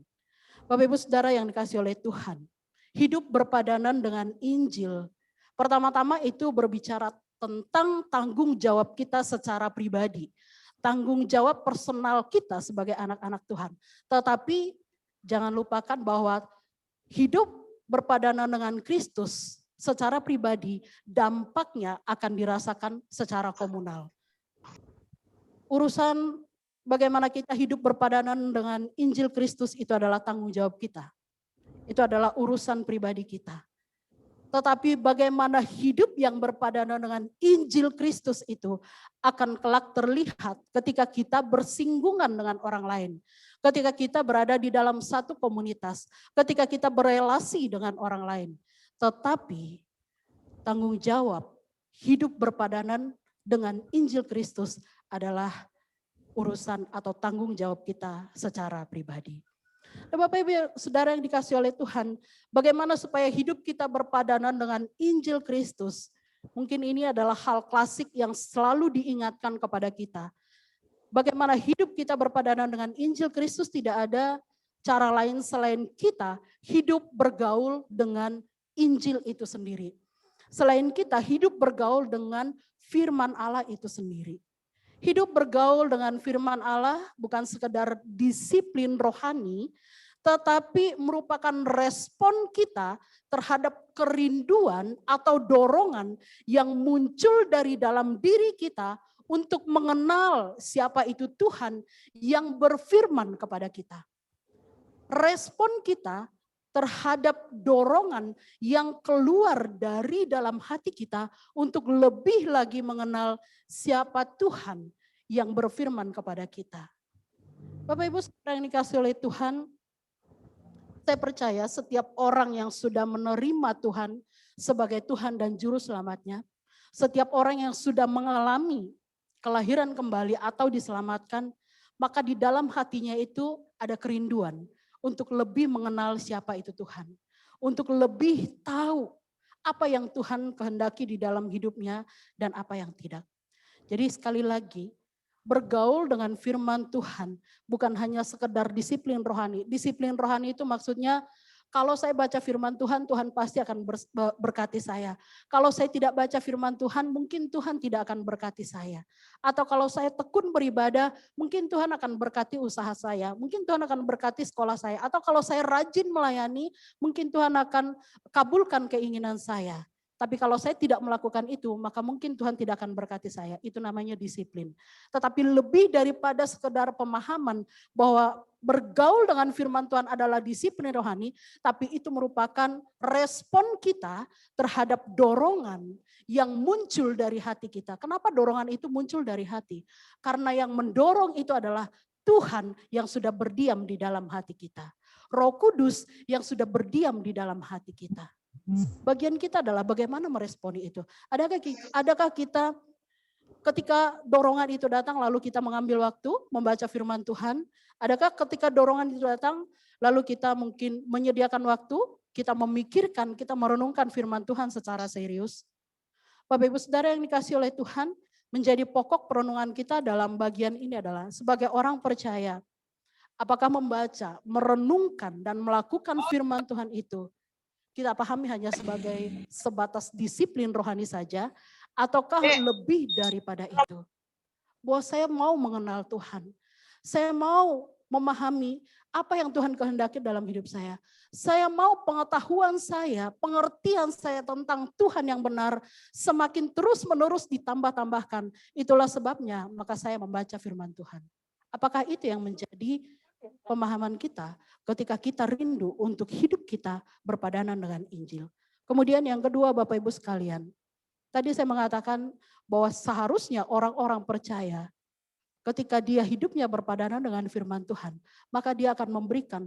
Bapak Ibu Saudara yang dikasihi oleh Tuhan, hidup berpadanan dengan Injil, pertama-tama itu berbicara tentang tanggung jawab kita secara pribadi. Tanggung jawab personal kita sebagai anak-anak Tuhan. Tetapi jangan lupakan bahwa hidup berpadanan dengan Kristus secara pribadi, dampaknya akan dirasakan secara komunal. Urusan bagaimana kita hidup berpadanan dengan Injil Kristus itu adalah tanggung jawab kita. Itu adalah urusan pribadi kita. Tetapi bagaimana hidup yang berpadanan dengan Injil Kristus itu akan kelak terlihat ketika kita bersinggungan dengan orang lain. Ketika kita berada di dalam satu komunitas. Ketika kita berelasi dengan orang lain. Tetapi tanggung jawab hidup berpadanan dengan Injil Kristus adalah urusan atau tanggung jawab kita secara pribadi. Nah, Bapak Ibu Saudara yang dikasihi oleh Tuhan, bagaimana supaya hidup kita berpadanan dengan Injil Kristus? Mungkin ini adalah hal klasik yang selalu diingatkan kepada kita. Bagaimana hidup kita berpadanan dengan Injil Kristus, tidak ada cara lain selain kita hidup bergaul dengan Injil itu sendiri. Selain kita hidup bergaul dengan firman Allah itu sendiri. Hidup bergaul dengan firman Allah bukan sekedar disiplin rohani, tetapi merupakan respon kita terhadap kerinduan atau dorongan yang muncul dari dalam diri kita untuk mengenal siapa itu Tuhan yang berfirman kepada kita. Respon kita terhadap dorongan yang keluar dari dalam hati kita untuk lebih lagi mengenal siapa Tuhan yang berfirman kepada kita. Bapak Ibu yang dikasihi oleh Tuhan, saya percaya setiap orang yang sudah menerima Tuhan sebagai Tuhan dan Juru Selamatnya, setiap orang yang sudah mengalami kelahiran kembali atau diselamatkan, maka di dalam hatinya itu ada kerinduan untuk lebih mengenal siapa itu Tuhan. Untuk lebih tahu apa yang Tuhan kehendaki di dalam hidupnya dan apa yang tidak. Jadi sekali lagi, bergaul dengan firman Tuhan bukan hanya sekedar disiplin rohani. Disiplin rohani itu maksudnya Kalau saya baca firman Tuhan, Tuhan pasti akan berkati saya. Kalau saya tidak baca firman Tuhan, mungkin Tuhan tidak akan berkati saya. Atau kalau saya tekun beribadah, mungkin Tuhan akan berkati usaha saya. Mungkin Tuhan akan berkati sekolah saya. Atau kalau saya rajin melayani, mungkin Tuhan akan kabulkan keinginan saya. Tapi kalau saya tidak melakukan itu, maka mungkin Tuhan tidak akan berkati saya. Itu namanya disiplin. Tetapi lebih daripada sekedar pemahaman bahwa bergaul dengan firman Tuhan adalah disiplin rohani, tapi itu merupakan respon kita terhadap dorongan yang muncul dari hati kita. Kenapa dorongan itu muncul dari hati? Karena yang mendorong itu adalah Tuhan yang sudah berdiam di dalam hati kita. Roh Kudus yang sudah berdiam di dalam hati kita. Bagian kita adalah bagaimana meresponi itu. Adakah kita ketika dorongan itu datang lalu kita mengambil waktu membaca firman Tuhan? Adakah ketika dorongan itu datang lalu kita mungkin menyediakan waktu, kita memikirkan, kita merenungkan firman Tuhan secara serius? Bapak Ibu Saudara yang dikasihi oleh Tuhan, menjadi pokok perenungan kita dalam bagian ini adalah sebagai orang percaya, apakah membaca, merenungkan dan melakukan firman Tuhan itu kita pahami hanya sebagai sebatas disiplin rohani saja, ataukah lebih daripada itu? Bahwa saya mau mengenal Tuhan, saya mau memahami apa yang Tuhan kehendaki dalam hidup saya. Saya mau pengetahuan saya, pengertian saya tentang Tuhan yang benar semakin terus-menerus ditambah-tambahkan. Itulah sebabnya maka saya membaca firman Tuhan. Apakah itu yang menjadi pemahaman kita ketika kita rindu untuk hidup kita berpadanan dengan Injil? Kemudian yang kedua Bapak Ibu sekalian, tadi saya mengatakan bahwa seharusnya orang-orang percaya ketika dia hidupnya berpadanan dengan firman Tuhan, maka dia akan memberikan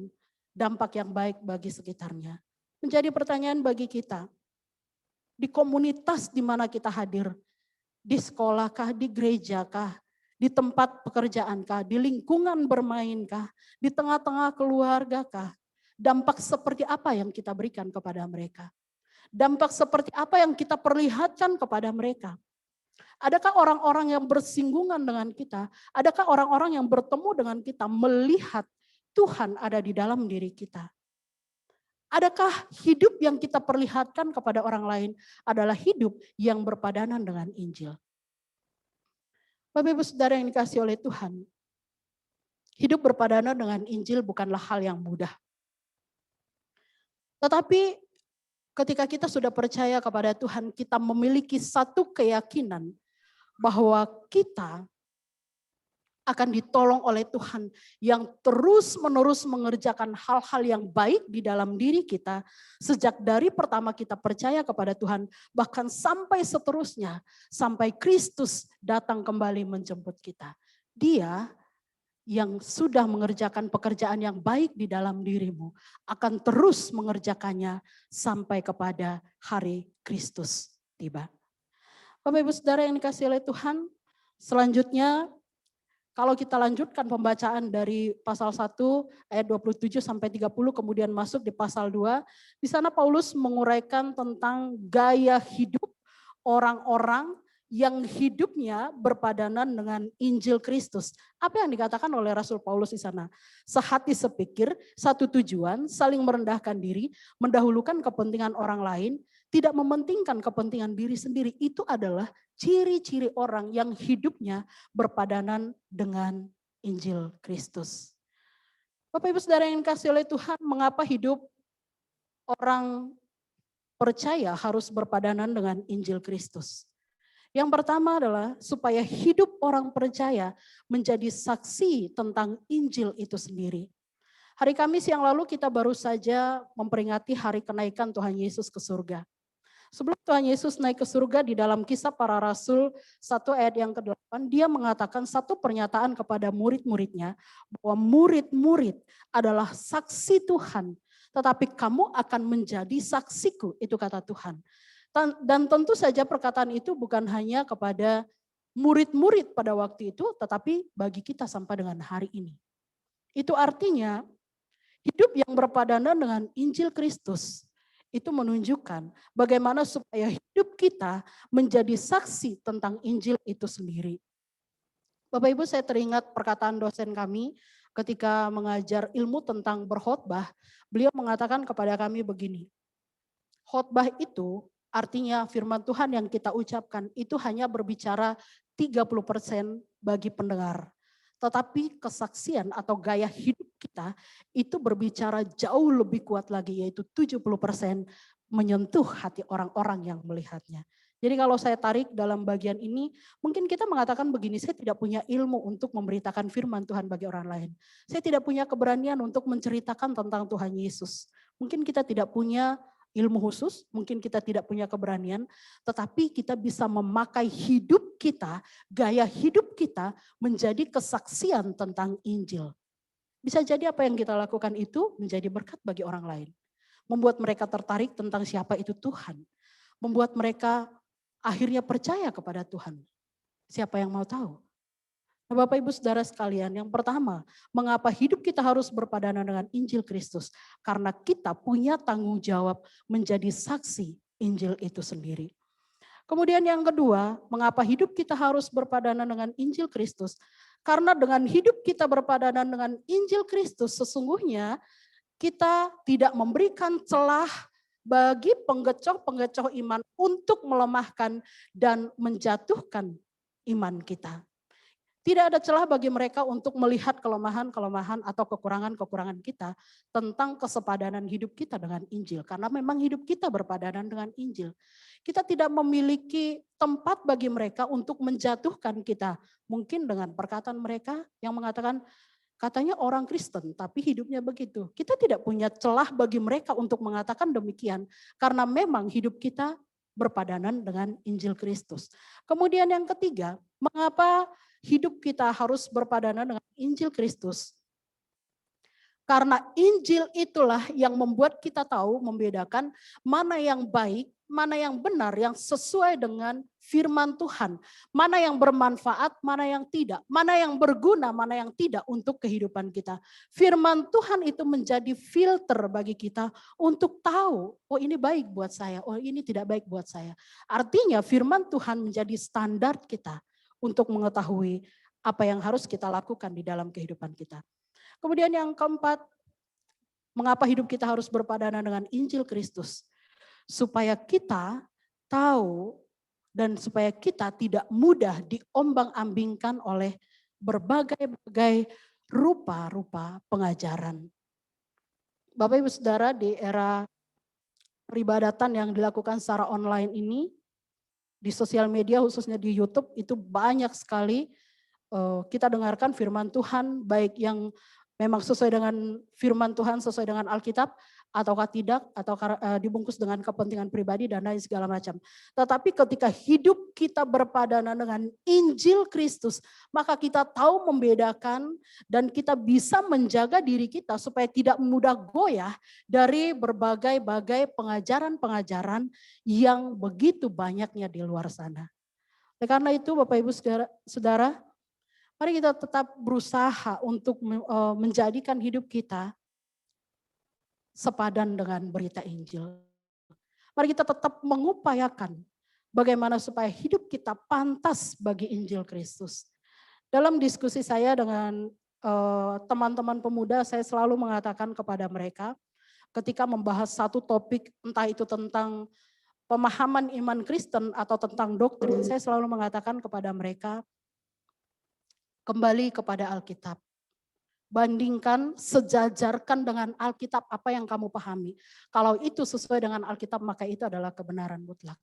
dampak yang baik bagi sekitarnya. Menjadi pertanyaan bagi kita, di komunitas di mana kita hadir, di sekolahkah, di gerejakah, di tempat pekerjaankah, di lingkungan bermainkah, di tengah-tengah keluargakah, dampak seperti apa yang kita berikan kepada mereka? Dampak seperti apa yang kita perlihatkan kepada mereka? Adakah orang-orang yang bersinggungan dengan kita? Adakah orang-orang yang bertemu dengan kita melihat Tuhan ada di dalam diri kita? Adakah hidup yang kita perlihatkan kepada orang lain adalah hidup yang berpadanan dengan Injil? Bapak Ibu Saudara yang dikasihi oleh Tuhan, hidup berpadanan dengan Injil bukanlah hal yang mudah. Tetapi ketika kita sudah percaya kepada Tuhan, kita memiliki satu keyakinan bahwa kita akan ditolong oleh Tuhan yang terus-menerus mengerjakan hal-hal yang baik di dalam diri kita sejak dari pertama kita percaya kepada Tuhan, bahkan sampai seterusnya, sampai Kristus datang kembali menjemput kita. Dia yang sudah mengerjakan pekerjaan yang baik di dalam dirimu akan terus mengerjakannya sampai kepada hari Kristus tiba. Bapak Ibu Saudara yang dikasihi oleh Tuhan, selanjutnya kalau kita lanjutkan pembacaan dari pasal 1 ayat 27 sampai 30 kemudian masuk di pasal 2, di sana Paulus menguraikan tentang gaya hidup orang-orang yang hidupnya berpadanan dengan Injil Kristus. Apa yang dikatakan oleh Rasul Paulus di sana? Sehati sepikir, satu tujuan, saling merendahkan diri, mendahulukan kepentingan orang lain, tidak mementingkan kepentingan diri sendiri. Itu adalah ciri-ciri orang yang hidupnya berpadanan dengan Injil Kristus. Bapak Ibu Saudara yang dikasihi oleh Tuhan, mengapa hidup orang percaya harus berpadanan dengan Injil Kristus? Yang pertama adalah supaya hidup orang percaya menjadi saksi tentang Injil itu sendiri. Hari Kamis yang lalu kita baru saja memperingati hari kenaikan Tuhan Yesus ke surga. Sebelum Tuhan Yesus naik ke surga di dalam Kisah Para Rasul 1 ayat yang ke-8, dia mengatakan satu pernyataan kepada murid-muridnya bahwa murid-murid adalah saksi Tuhan, tetapi kamu akan menjadi saksiku, itu kata Tuhan. Dan tentu saja perkataan itu bukan hanya kepada murid-murid pada waktu itu, tetapi bagi kita sampai dengan hari ini. Itu artinya hidup yang berpadanan dengan Injil Kristus itu menunjukkan bagaimana supaya hidup kita menjadi saksi tentang Injil itu sendiri. Bapak Ibu, saya teringat perkataan dosen kami ketika mengajar ilmu tentang berkhotbah, beliau mengatakan kepada kami begini, khotbah itu artinya firman Tuhan yang kita ucapkan itu hanya berbicara 30% bagi pendengar. Tetapi kesaksian atau gaya hidup kita itu berbicara jauh lebih kuat lagi, yaitu 70% menyentuh hati orang-orang yang melihatnya. Jadi kalau saya tarik dalam bagian ini, mungkin kita mengatakan begini, saya tidak punya ilmu untuk memberitakan firman Tuhan bagi orang lain. Saya tidak punya keberanian untuk menceritakan tentang Tuhan Yesus. Mungkin kita tidak punya ilmu khusus, mungkin kita tidak punya keberanian, tetapi kita bisa memakai hidup kita, gaya hidup kita menjadi kesaksian tentang Injil. Bisa jadi apa yang kita lakukan itu menjadi berkat bagi orang lain. Membuat mereka tertarik tentang siapa itu Tuhan. Membuat mereka akhirnya percaya kepada Tuhan. Siapa yang mau tahu? Nah, Bapak Ibu Saudara sekalian, yang pertama, mengapa hidup kita harus berpadanan dengan Injil Kristus? Karena kita punya tanggung jawab menjadi saksi Injil itu sendiri. Kemudian yang kedua, mengapa hidup kita harus berpadanan dengan Injil Kristus? Karena dengan hidup kita berpadanan dengan Injil Kristus, sesungguhnya kita tidak memberikan celah bagi penggecoh-penggecoh iman untuk melemahkan dan menjatuhkan iman kita. Tidak ada celah bagi mereka untuk melihat kelemahan-kelemahan atau kekurangan-kekurangan kita tentang kesepadanan hidup kita dengan Injil. Karena memang hidup kita berpadanan dengan Injil. Kita tidak memiliki tempat bagi mereka untuk menjatuhkan kita. Mungkin dengan perkataan mereka yang mengatakan, katanya orang Kristen tapi hidupnya begitu. Kita tidak punya celah bagi mereka untuk mengatakan demikian. Karena memang hidup kita berpadanan dengan Injil Kristus. Kemudian yang ketiga, mengapa hidup kita harus berpadanan dengan Injil Kristus? Karena Injil itulah yang membuat kita tahu membedakan mana yang baik, mana yang benar, yang sesuai dengan firman Tuhan. Mana yang bermanfaat, mana yang tidak. Mana yang berguna, mana yang tidak untuk kehidupan kita. Firman Tuhan itu menjadi filter bagi kita untuk tahu, oh ini baik buat saya, oh ini tidak baik buat saya. Artinya firman Tuhan menjadi standar kita untuk mengetahui apa yang harus kita lakukan di dalam kehidupan kita. Kemudian yang keempat, mengapa hidup kita harus berpadanan dengan Injil Kristus? Supaya kita tahu dan supaya kita tidak mudah diombang-ambingkan oleh berbagai-bagai rupa-rupa pengajaran. Bapak Ibu Saudara, di era peribadatan yang dilakukan secara online ini, di sosial media khususnya di YouTube itu banyak sekali kita dengarkan firman Tuhan, baik yang memang sesuai dengan firman Tuhan, sesuai dengan Alkitab, ataukah tidak, atau dibungkus dengan kepentingan pribadi dan lain segala macam. Tetapi ketika hidup kita berpadanan dengan Injil Kristus, maka kita tahu membedakan dan kita bisa menjaga diri kita supaya tidak mudah goyah dari berbagai-bagai pengajaran-pengajaran yang begitu banyaknya di luar sana. Karena itu Bapak Ibu Saudara, mari kita tetap berusaha untuk menjadikan hidup kita sepadan dengan berita Injil. Mari kita tetap mengupayakan bagaimana supaya hidup kita pantas bagi Injil Kristus. Dalam diskusi saya dengan teman-teman pemuda, saya selalu mengatakan kepada mereka ketika membahas satu topik, entah itu tentang pemahaman iman Kristen atau tentang doktrin, saya selalu mengatakan kepada mereka, kembali kepada Alkitab. Bandingkan, sejajarkan dengan Alkitab apa yang kamu pahami. Kalau itu sesuai dengan Alkitab, maka itu adalah kebenaran mutlak.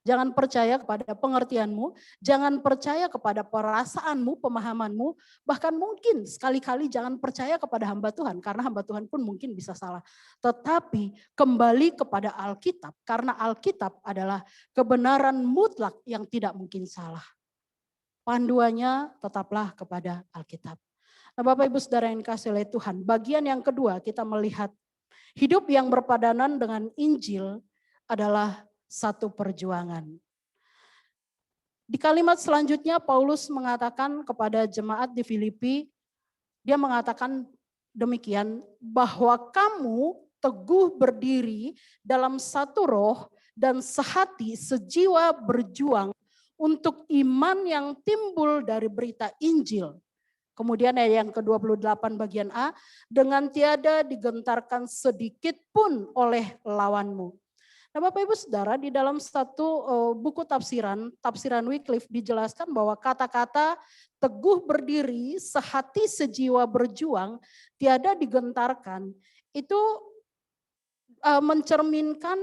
Jangan percaya kepada pengertianmu, jangan percaya kepada perasaanmu, pemahamanmu, bahkan mungkin sekali-kali jangan percaya kepada hamba Tuhan, karena hamba Tuhan pun mungkin bisa salah. Tetapi kembali kepada Alkitab, karena Alkitab adalah kebenaran mutlak yang tidak mungkin salah. Panduannya tetaplah kepada Alkitab. Nah, Bapak Ibu Saudara yang dikasihi oleh Tuhan, bagian yang kedua kita melihat hidup yang berpadanan dengan Injil adalah satu perjuangan. Di kalimat selanjutnya Paulus mengatakan kepada jemaat di Filipi, dia mengatakan demikian, bahwa kamu teguh berdiri dalam satu roh dan sehati sejiwa berjuang untuk iman yang timbul dari berita Injil. Kemudian ayat yang ke-28 bagian A, dengan tiada digentarkan sedikit pun oleh lawanmu. Nah Bapak Ibu Saudara, di dalam satu buku tafsiran Wycliffe dijelaskan bahwa kata-kata teguh berdiri, sehati sejiwa berjuang, tiada digentarkan, itu mencerminkan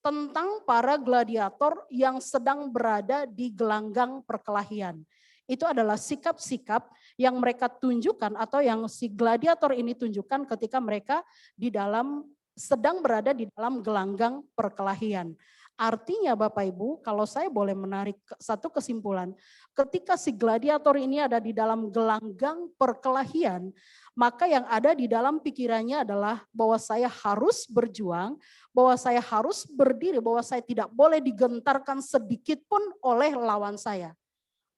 tentang para gladiator yang sedang berada di gelanggang perkelahian. Itu adalah sikap-sikap yang mereka tunjukkan atau yang si gladiator ini tunjukkan ketika mereka sedang berada di dalam gelanggang perkelahian. Artinya Bapak Ibu, kalau saya boleh menarik satu kesimpulan, ketika si gladiator ini ada di dalam gelanggang perkelahian, maka yang ada di dalam pikirannya adalah bahwa saya harus berjuang, bahwa saya harus berdiri, bahwa saya tidak boleh digentarkan sedikit pun oleh lawan saya.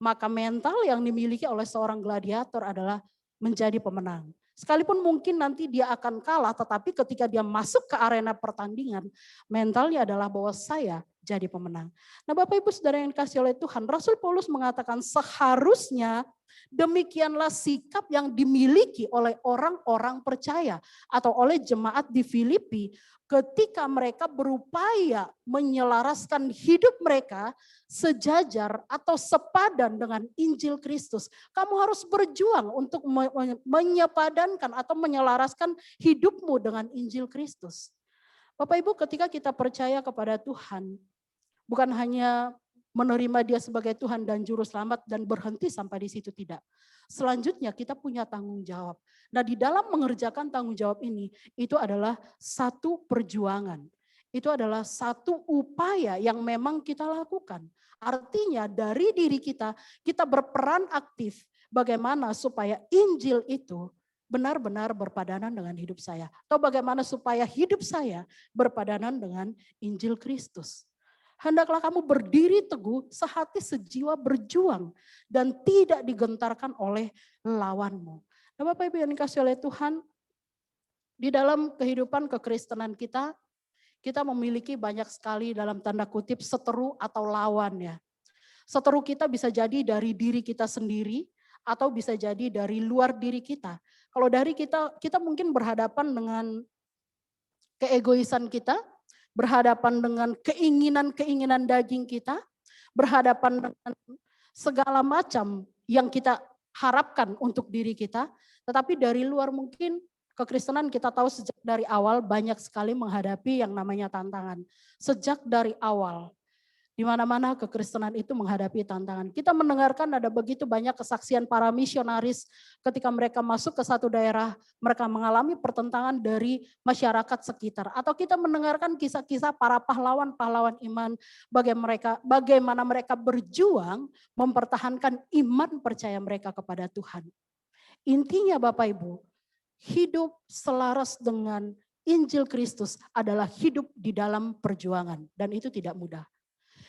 Maka mental yang dimiliki oleh seorang gladiator adalah menjadi pemenang. Sekalipun mungkin nanti dia akan kalah, tetapi ketika dia masuk ke arena pertandingan, mentalnya adalah bahwa saya jadi pemenang. Nah Bapak Ibu Saudara yang dikasihi oleh Tuhan, Rasul Paulus mengatakan seharusnya demikianlah sikap yang dimiliki oleh orang-orang percaya atau oleh jemaat di Filipi ketika mereka berupaya menyelaraskan hidup mereka sejajar atau sepadan dengan Injil Kristus. Kamu harus berjuang untuk menyepadankan atau menyelaraskan hidupmu dengan Injil Kristus. Bapak Ibu, ketika kita percaya kepada Tuhan, bukan hanya menerima Dia sebagai Tuhan dan Juru Selamat dan berhenti sampai di situ, tidak. Selanjutnya kita punya tanggung jawab. Nah di dalam mengerjakan tanggung jawab ini, itu adalah satu perjuangan. Itu adalah satu upaya yang memang kita lakukan. Artinya dari diri kita berperan aktif bagaimana supaya Injil itu benar-benar berpadanan dengan hidup saya. Atau bagaimana supaya hidup saya berpadanan dengan Injil Kristus. Hendaklah kamu berdiri teguh, sehati sejiwa berjuang, dan tidak digentarkan oleh lawanmu. Nah Bapak Ibu yang dikasihi oleh Tuhan, di dalam kehidupan kekristenan kita memiliki banyak sekali dalam tanda kutip seteru atau lawan ya. Seteru kita bisa jadi dari diri kita sendiri, atau bisa jadi dari luar diri kita. Kalau dari kita mungkin berhadapan dengan keegoisan kita, berhadapan dengan keinginan-keinginan daging kita, berhadapan dengan segala macam yang kita harapkan untuk diri kita. Tetapi dari luar mungkin kekristenan kita tahu sejak dari awal banyak sekali menghadapi yang namanya tantangan. Sejak dari awal. Di mana-mana kekristenan itu menghadapi tantangan. Kita mendengarkan ada begitu banyak kesaksian para misionaris ketika mereka masuk ke satu daerah, mereka mengalami pertentangan dari masyarakat sekitar. Atau kita mendengarkan kisah-kisah para pahlawan-pahlawan iman, bagaimana mereka berjuang mempertahankan iman percaya mereka kepada Tuhan. Intinya Bapak Ibu, hidup selaras dengan Injil Kristus adalah hidup di dalam perjuangan. Dan itu tidak mudah.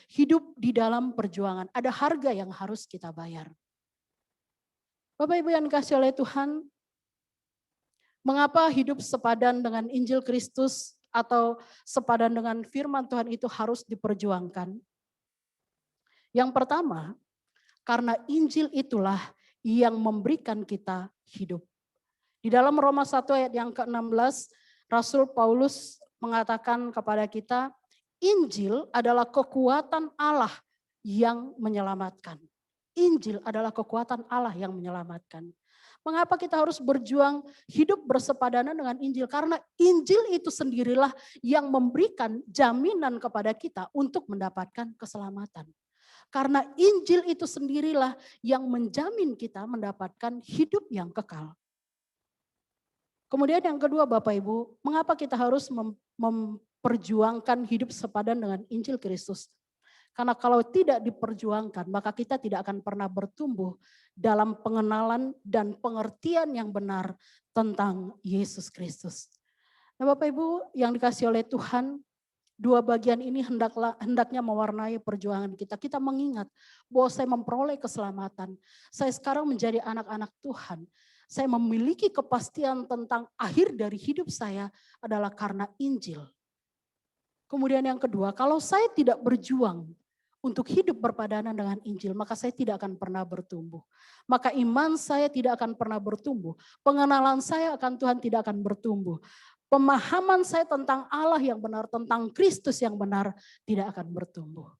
Hidup di dalam perjuangan, ada harga yang harus kita bayar. Bapak Ibu yang dikasihi oleh Tuhan, mengapa hidup sepadan dengan Injil Kristus atau sepadan dengan firman Tuhan itu harus diperjuangkan? Yang pertama, karena Injil itulah yang memberikan kita hidup. Di dalam Roma 1 ayat yang ke-16, Rasul Paulus mengatakan kepada kita, Injil adalah kekuatan Allah yang menyelamatkan. Injil adalah kekuatan Allah yang menyelamatkan. Mengapa kita harus berjuang hidup bersepadanan dengan Injil? Karena Injil itu sendirilah yang memberikan jaminan kepada kita untuk mendapatkan keselamatan. Karena Injil itu sendirilah yang menjamin kita mendapatkan hidup yang kekal. Kemudian yang kedua Bapak Ibu, mengapa kita harus memperjuangkan hidup sepadan dengan Injil Kristus? Karena kalau tidak diperjuangkan, maka kita tidak akan pernah bertumbuh dalam pengenalan dan pengertian yang benar tentang Yesus Kristus. Nah Bapak Ibu yang dikasihi oleh Tuhan, dua bagian ini hendaknya mewarnai perjuangan kita. Kita mengingat bahwa saya memperoleh keselamatan. Saya sekarang menjadi anak-anak Tuhan. Saya memiliki kepastian tentang akhir dari hidup saya adalah karena Injil. Kemudian yang kedua, kalau saya tidak berjuang untuk hidup berpadanan dengan Injil, maka saya tidak akan pernah bertumbuh. Maka iman saya tidak akan pernah bertumbuh. Pengenalan saya akan Tuhan tidak akan bertumbuh. Pemahaman saya tentang Allah yang benar, tentang Kristus yang benar, tidak akan bertumbuh.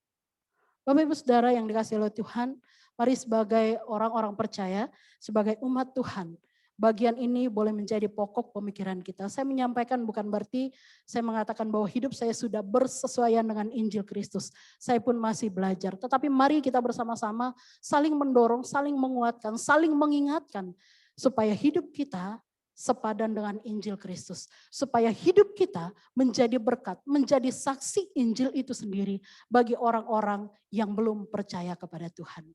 Bapak Ibu Saudara yang dikasihi oleh Tuhan, mari sebagai orang-orang percaya, sebagai umat Tuhan, bagian ini boleh menjadi pokok pemikiran kita. Saya menyampaikan bukan berarti saya mengatakan bahwa hidup saya sudah bersesuaian dengan Injil Kristus. Saya pun masih belajar. Tetapi mari kita bersama-sama saling mendorong, saling menguatkan, saling mengingatkan. Supaya hidup kita sepadan dengan Injil Kristus. Supaya hidup kita menjadi berkat, menjadi saksi Injil itu sendiri bagi orang-orang yang belum percaya kepada Tuhan.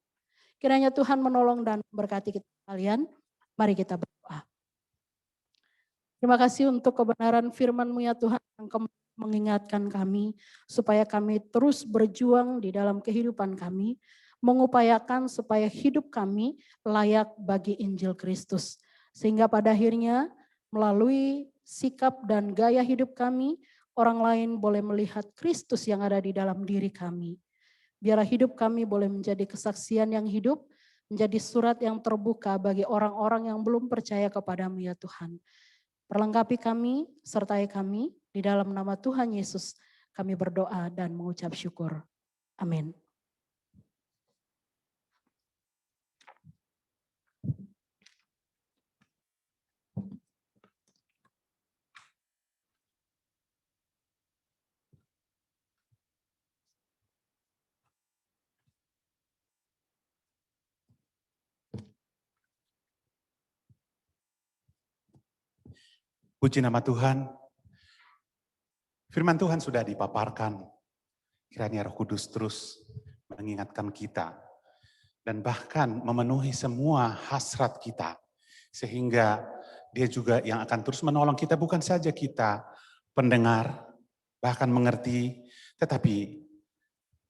Kiranya Tuhan menolong dan memberkati kita sekalian. Mari kita berdoa. Terima kasih untuk kebenaran firman-Mu ya Tuhan yang mengingatkan kami supaya kami terus berjuang di dalam kehidupan kami, mengupayakan supaya hidup kami layak bagi Injil Kristus. Sehingga pada akhirnya melalui sikap dan gaya hidup kami, orang lain boleh melihat Kristus yang ada di dalam diri kami. Biarlah hidup kami boleh menjadi kesaksian yang hidup, menjadi surat yang terbuka bagi orang-orang yang belum percaya kepadamu ya Tuhan. Perlengkapi kami, sertai kami, di dalam nama Tuhan Yesus kami berdoa dan mengucap syukur. Amin. Puji nama Tuhan. Firman Tuhan sudah dipaparkan. Kiranya Roh Kudus terus mengingatkan kita. Dan bahkan memenuhi semua hasrat kita. Sehingga dia juga yang akan terus menolong kita. Bukan saja kita pendengar, bahkan mengerti. Tetapi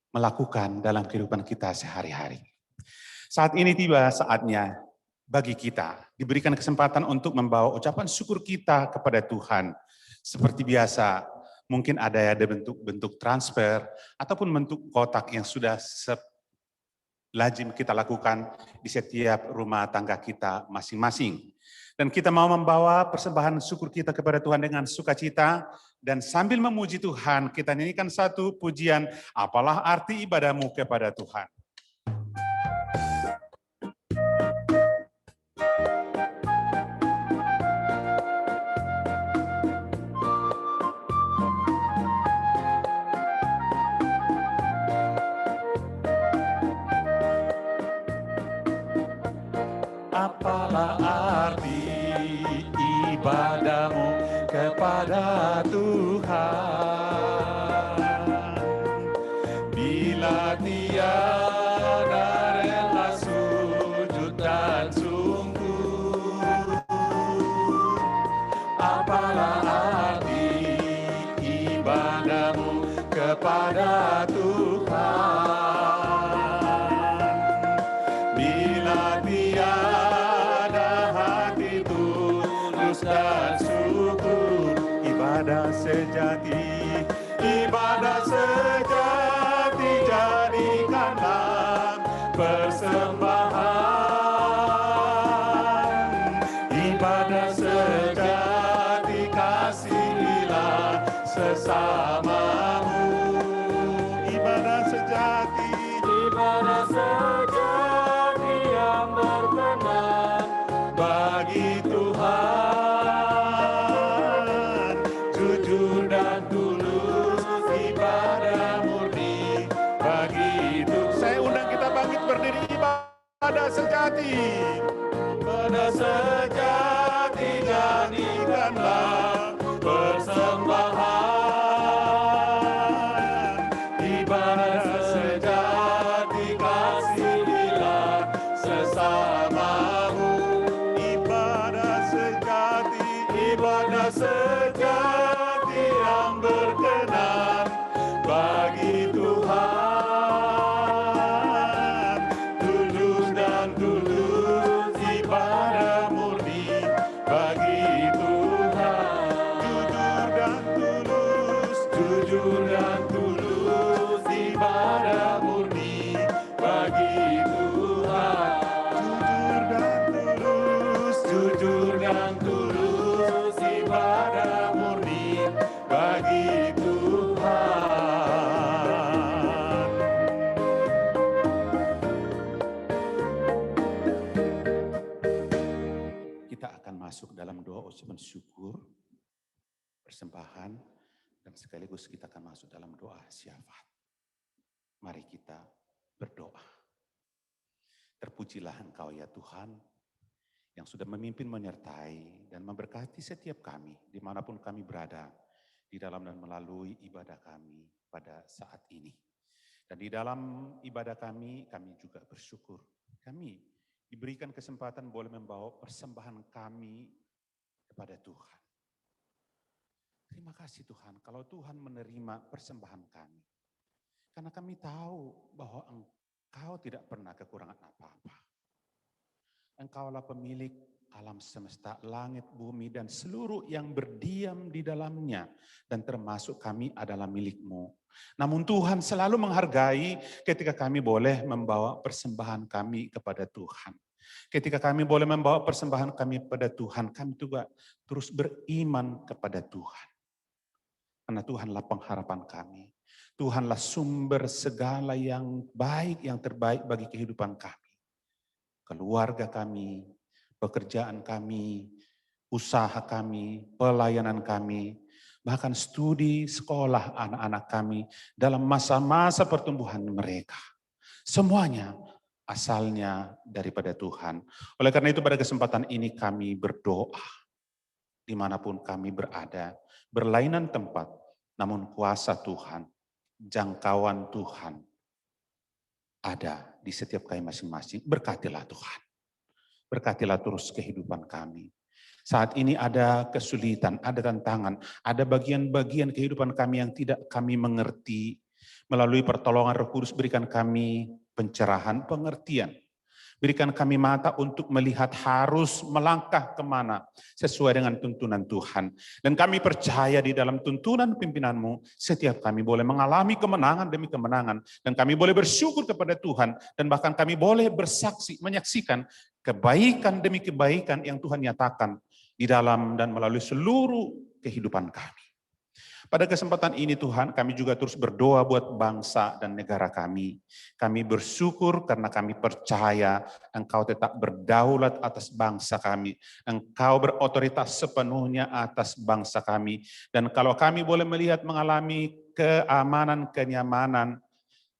melakukan dalam kehidupan kita sehari-hari. Saat ini tiba saatnya bagi kita diberikan kesempatan untuk membawa ucapan syukur kita kepada Tuhan. Seperti biasa, mungkin ada bentuk transfer ataupun bentuk kotak yang sudah lazim kita lakukan di setiap rumah tangga kita masing-masing. Dan kita mau membawa persembahan syukur kita kepada Tuhan dengan sukacita dan sambil memuji Tuhan, kita nyanyikan satu pujian, apalah arti ibadahmu kepada Tuhan. Apalah arti ibadahmu kepada Tuhan, bila tiada rela sujud dan sungguh. Apalah arti ibadahmu kepada Tuhan, bila tiada hati tulus dan syukur. Ibadah sejati jadikanlah persembahan. Ibadah sejati kasihilah sesamamu. Ibadah sejati yang berkenan bagi Tuhan, jujur dan tulus, ibadah murni bagi Tuhan. Saya undang kita bangkit berdiri, ibadah sejati. Ibadah sejati jadikanlah persembahan. Ibadah sejati kasihilah sesamamu. Ibadah sejati yang berkenan bagi Tuhan, tulus dan tulus, ibadah murni bagi Tuhan, jujur dan tulus, ibadah murni masuk dalam doa ucapan syukur, persembahan, dan sekaligus kita akan masuk dalam doa syafaat. Mari kita berdoa. Terpujilah Engkau ya Tuhan, yang sudah memimpin, menyertai, dan memberkati setiap kami, dimanapun kami berada, di dalam dan melalui ibadah kami pada saat ini. Dan di dalam ibadah kami juga bersyukur. Kami diberikan kesempatan boleh membawa persembahan kami kepada Tuhan. Terima kasih Tuhan, kalau Tuhan menerima persembahan kami. Karena kami tahu bahwa Engkau tidak pernah kekurangan apa-apa. Engkaulah pemilik alam semesta, langit, bumi, dan seluruh yang berdiam di dalamnya. Dan termasuk kami adalah milik-Mu. Namun Tuhan selalu menghargai ketika kami boleh membawa persembahan kami kepada Tuhan. Ketika kami boleh membawa persembahan kami kepada Tuhan, kami juga terus beriman kepada Tuhan. Karena Tuhanlah pengharapan kami. Tuhanlah sumber segala yang baik, yang terbaik bagi kehidupan kami. Keluarga kami, pekerjaan kami, usaha kami, pelayanan kami, bahkan studi sekolah anak-anak kami dalam masa-masa pertumbuhan mereka. Semuanya asalnya daripada Tuhan. Oleh karena itu pada kesempatan ini kami berdoa, dimanapun kami berada, berlainan tempat, namun kuasa Tuhan, jangkauan Tuhan ada di setiap kami masing-masing. Berkatilah Tuhan. Berkatilah terus kehidupan kami. Saat ini ada kesulitan, ada tantangan, ada bagian-bagian kehidupan kami yang tidak kami mengerti. Melalui pertolongan Roh Kudus berikan kami pencerahan, pengertian. Berikan kami mata untuk melihat harus melangkah kemana sesuai dengan tuntunan Tuhan. Dan kami percaya di dalam tuntunan pimpinan-Mu, setiap kami boleh mengalami kemenangan demi kemenangan. Dan kami boleh bersyukur kepada Tuhan. Dan bahkan kami boleh bersaksi, menyaksikan kebaikan demi kebaikan yang Tuhan nyatakan di dalam dan melalui seluruh kehidupan kami. Pada kesempatan ini Tuhan, kami juga terus berdoa buat bangsa dan negara kami. Kami bersyukur karena kami percaya Engkau tetap berdaulat atas bangsa kami. Engkau berotoritas sepenuhnya atas bangsa kami. Dan kalau kami boleh melihat mengalami keamanan, kenyamanan,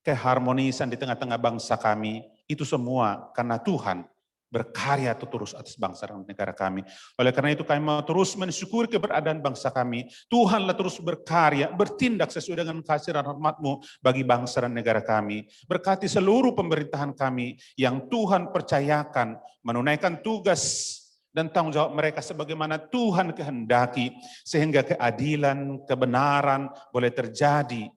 keharmonisan di tengah-tengah bangsa kami, itu semua karena Tuhan berkarya terus atas bangsa dan negara kami. Oleh karena itu kami mau terus mensyukuri keberadaan bangsa kami. Tuhanlah terus berkarya, bertindak sesuai dengan kasih dan rahmat-Mu bagi bangsa dan negara kami. Berkati seluruh pemerintahan kami yang Tuhan percayakan menunaikan tugas dan tanggung jawab mereka sebagaimana Tuhan kehendaki. Sehingga keadilan, kebenaran boleh terjadi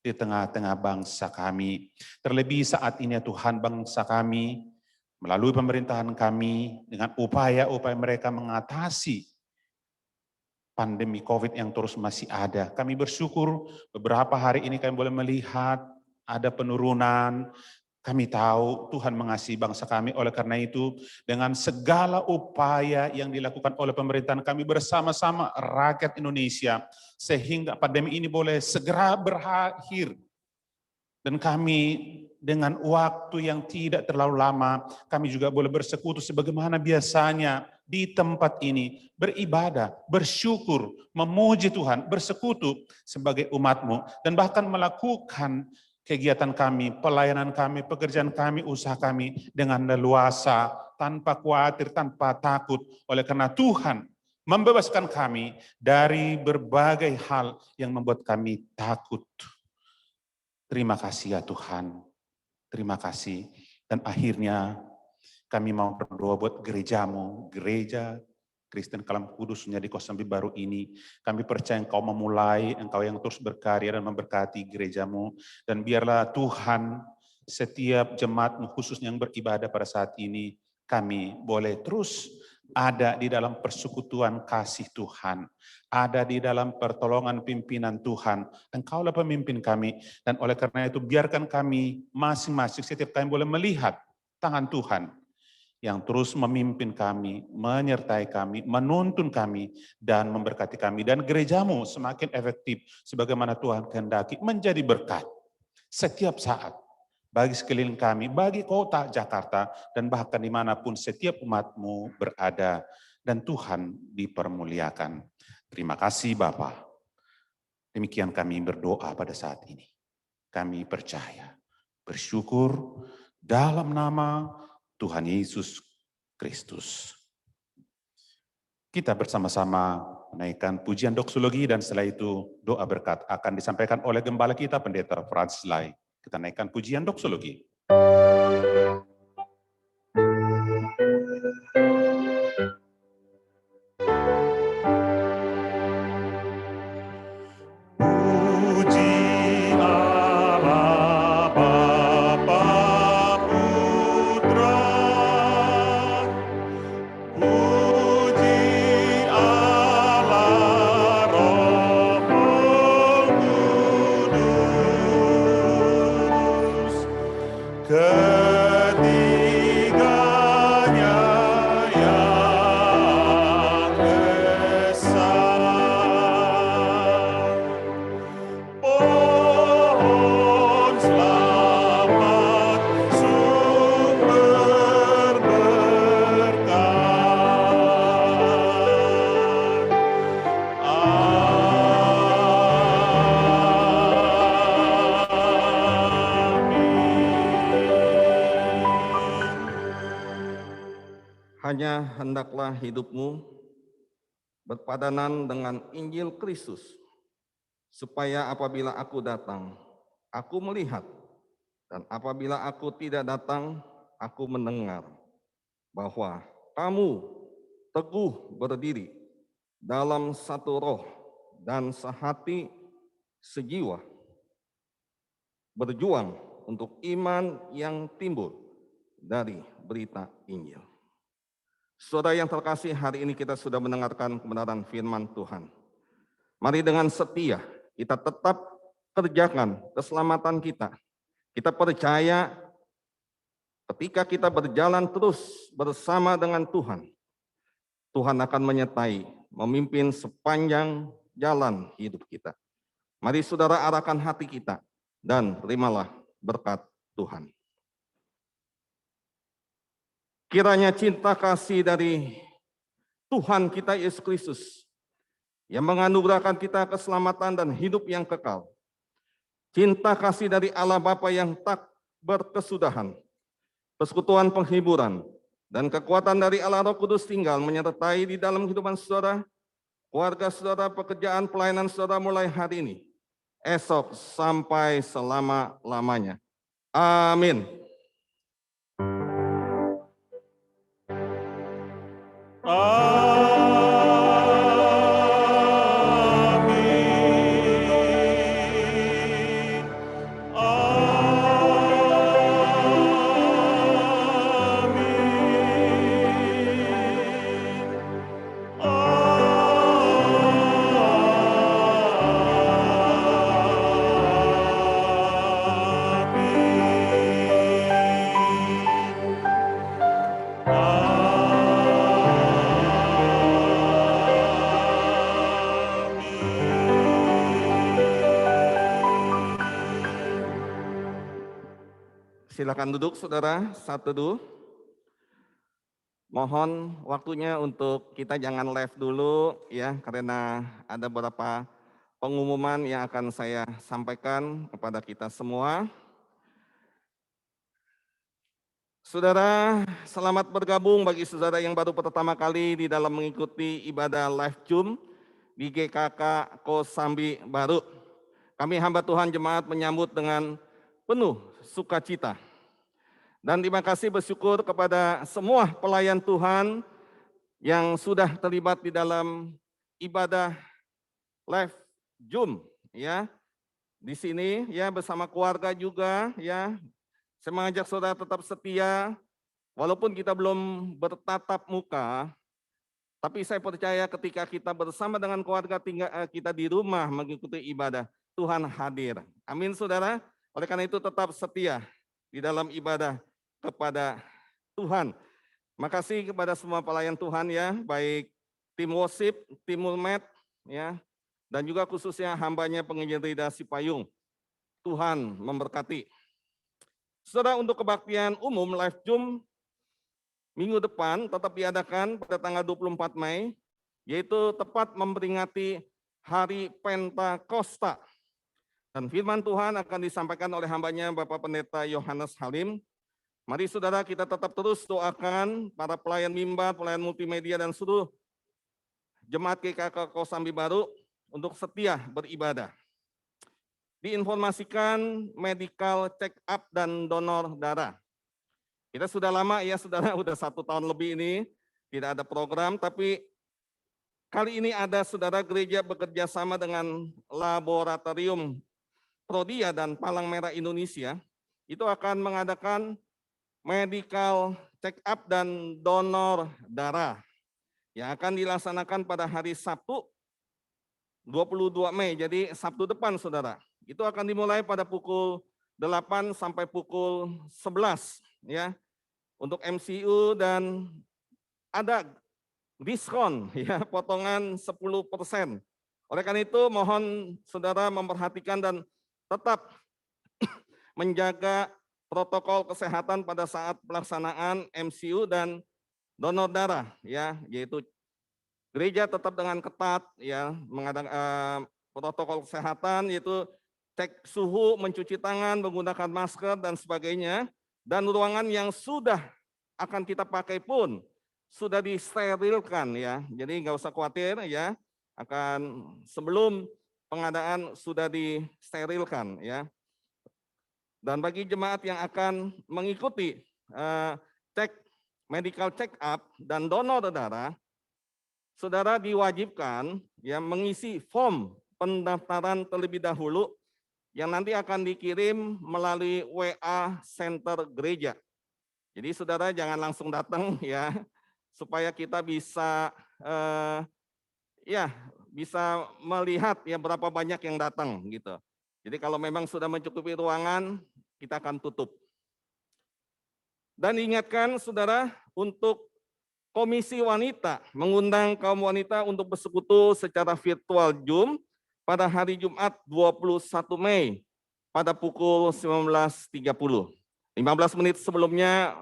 di tengah-tengah bangsa kami. Terlebih saat ini ya Tuhan, bangsa kami melalui pemerintahan kami dengan upaya-upaya mereka mengatasi pandemi COVID yang terus masih ada. Kami bersyukur beberapa hari ini kami boleh melihat ada penurunan. Kami tahu Tuhan mengasihi bangsa kami, oleh karena itu dengan segala upaya yang dilakukan oleh pemerintahan kami bersama-sama rakyat Indonesia sehingga pandemi ini boleh segera berakhir. Dan kami dengan waktu yang tidak terlalu lama, kami juga boleh bersekutu sebagaimana biasanya di tempat ini, beribadah, bersyukur, memuji Tuhan, bersekutu sebagai umat-Mu, dan bahkan melakukan kegiatan kami, pelayanan kami, pekerjaan kami, usaha kami dengan leluasa, tanpa khawatir, tanpa takut, oleh karena Tuhan membebaskan kami dari berbagai hal yang membuat kami takut. Terima kasih ya Tuhan, terima kasih. Dan akhirnya kami mau berdoa buat gereja-Mu, Gereja Kristen Kalam Kudusnya di Kosambi baru ini. Kami percaya Engkau memulai, Engkau yang terus berkarya dan memberkati gereja-Mu. Dan biarlah Tuhan setiap jemaat-Mu khususnya yang beribadah pada saat ini, kami boleh terus ada di dalam persekutuan kasih Tuhan, ada di dalam pertolongan pimpinan Tuhan. Engkaulah pemimpin kami, dan oleh karena itu biarkan kami masing-masing setiap kami boleh melihat tangan Tuhan yang terus memimpin kami, menyertai kami, menuntun kami, dan memberkati kami. Dan gereja-Mu semakin efektif sebagaimana Tuhan kehendaki, menjadi berkat setiap saat bagi sekeliling kami, bagi kota Jakarta, dan bahkan dimanapun setiap umat-Mu berada. dan Tuhan dipermuliakan. Terima kasih Bapa. Demikian kami berdoa pada saat ini. Kami percaya, bersyukur dalam nama Tuhan Yesus Kristus. Kita bersama-sama menaikkan pujian doksologi dan setelah itu doa berkat akan disampaikan oleh gembala kita Pendeta Franz Lai. Kita naikkan pujian doksologi. Puji Allah Bapa Putra, puji Allah Roh Kudus, ketiganya yang esa. Pohon selamat sumber berkat. Hanya hendaklah hidupmu berpadanan dengan Injil Kristus, supaya apabila aku datang, aku melihat, dan apabila aku tidak datang, aku mendengar, bahwa kamu teguh berdiri dalam satu roh dan sehati sejiwa, berjuang untuk iman yang timbul dari berita Injil. Saudara yang terkasih, hari ini kita sudah mendengarkan kebenaran firman Tuhan. Mari dengan setia kita tetap kerjakan keselamatan kita. Kita percaya ketika kita berjalan terus bersama dengan Tuhan, Tuhan akan menyertai, memimpin sepanjang jalan hidup kita. Mari saudara arahkan hati kita dan terimalah berkat Tuhan. Kiranya cinta kasih dari Tuhan kita Yesus Kristus yang menganugerahkan kita keselamatan dan hidup yang kekal. Cinta kasih dari Allah Bapa yang tak berkesudahan, persekutuan penghiburan, dan kekuatan dari Allah Roh Kudus tinggal menyertai di dalam kehidupan saudara, keluarga saudara, pekerjaan pelayanan saudara mulai hari ini, esok sampai selama-lamanya. Amin. Amin. Silakan duduk saudara, satu dulu. Mohon waktunya untuk kita jangan live dulu ya, karena ada beberapa pengumuman yang akan saya sampaikan kepada kita semua. Saudara, selamat bergabung bagi saudara yang baru pertama kali di dalam mengikuti ibadah live Zoom di GKK Kosambi Baru. Kami hamba Tuhan jemaat menyambut dengan penuh sukacita. Dan terima kasih bersyukur kepada semua pelayan Tuhan yang sudah terlibat di dalam ibadah live Zoom ya. Di sini ya bersama keluarga juga ya. Saya mengajak saudara tetap setia walaupun kita belum bertatap muka, tapi saya percaya ketika kita bersama dengan keluarga kita di rumah mengikuti ibadah, Tuhan hadir. Amin saudara. Oleh karena itu tetap setia di dalam ibadah kepada Tuhan. Makasih kepada semua pelayan Tuhan ya, baik tim worship, tim mulmet ya, dan juga khususnya hambanya penginjil Rida Sipayung. Tuhan memberkati. Saudara, untuk kebaktian umum live Zoom minggu depan tetap diadakan pada tanggal 24 Mei, yaitu tepat memperingati Hari Pentakosta. Dan firman Tuhan akan disampaikan oleh hambanya Bapak Pendeta Yohanes Halim. Mari saudara kita tetap terus doakan para pelayan mimbar, pelayan multimedia dan seluruh jemaat GKK Kosambi Baru untuk setia beribadah. Diinformasikan medical check up dan donor darah. Kita sudah lama ya saudara, udah 1 tahun lebih ini tidak ada program, tapi kali ini ada saudara gereja bekerja sama dengan Laboratorium Prodia dan Palang Merah Indonesia, itu akan mengadakan medical check up dan donor darah yang akan dilaksanakan pada hari Sabtu 22 Mei, jadi Sabtu depan saudara. Itu akan dimulai pada pukul 8 sampai pukul 11 ya. Untuk MCU dan ada diskon ya, potongan 10%. Oleh karena itu mohon saudara memperhatikan dan tetap menjaga protokol kesehatan pada saat pelaksanaan MCU dan donor darah ya, yaitu gereja tetap dengan ketat ya mengadakan protokol kesehatan, yaitu cek suhu, mencuci tangan, menggunakan masker dan sebagainya. Dan ruangan yang sudah akan kita pakai pun sudah disterilkan ya. Jadi nggak usah khawatir ya, akan sebelum pengadaan sudah disterilkan ya. Dan bagi jemaat yang akan mengikuti medical check up dan donor darah, saudara diwajibkan ya mengisi form pendaftaran terlebih dahulu yang nanti akan dikirim melalui WA Center Gereja. Jadi saudara jangan langsung datang ya, supaya kita bisa bisa melihat ya berapa banyak yang datang gitu. Jadi kalau memang sudah mencukupi ruangan, kita akan tutup. Dan ingatkan saudara, untuk Komisi Wanita mengundang kaum wanita untuk bersekutu secara virtual Zoom pada hari Jumat 21 Mei pada pukul 19.30. 15 menit sebelumnya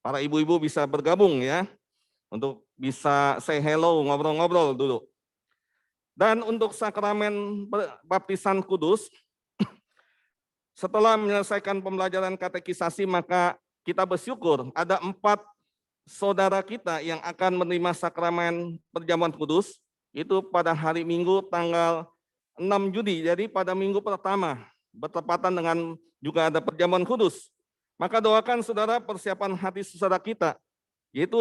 para ibu-ibu bisa bergabung ya, untuk bisa say hello, ngobrol-ngobrol dulu. Dan untuk sakramen baptisan kudus, setelah menyelesaikan pembelajaran katekisasi, maka kita bersyukur ada 4 saudara kita yang akan menerima sakramen perjamuan kudus, itu pada hari Minggu tanggal 6 Juni, jadi pada minggu pertama, bertepatan dengan juga ada perjamuan kudus. Maka doakan saudara persiapan hati saudara kita, yaitu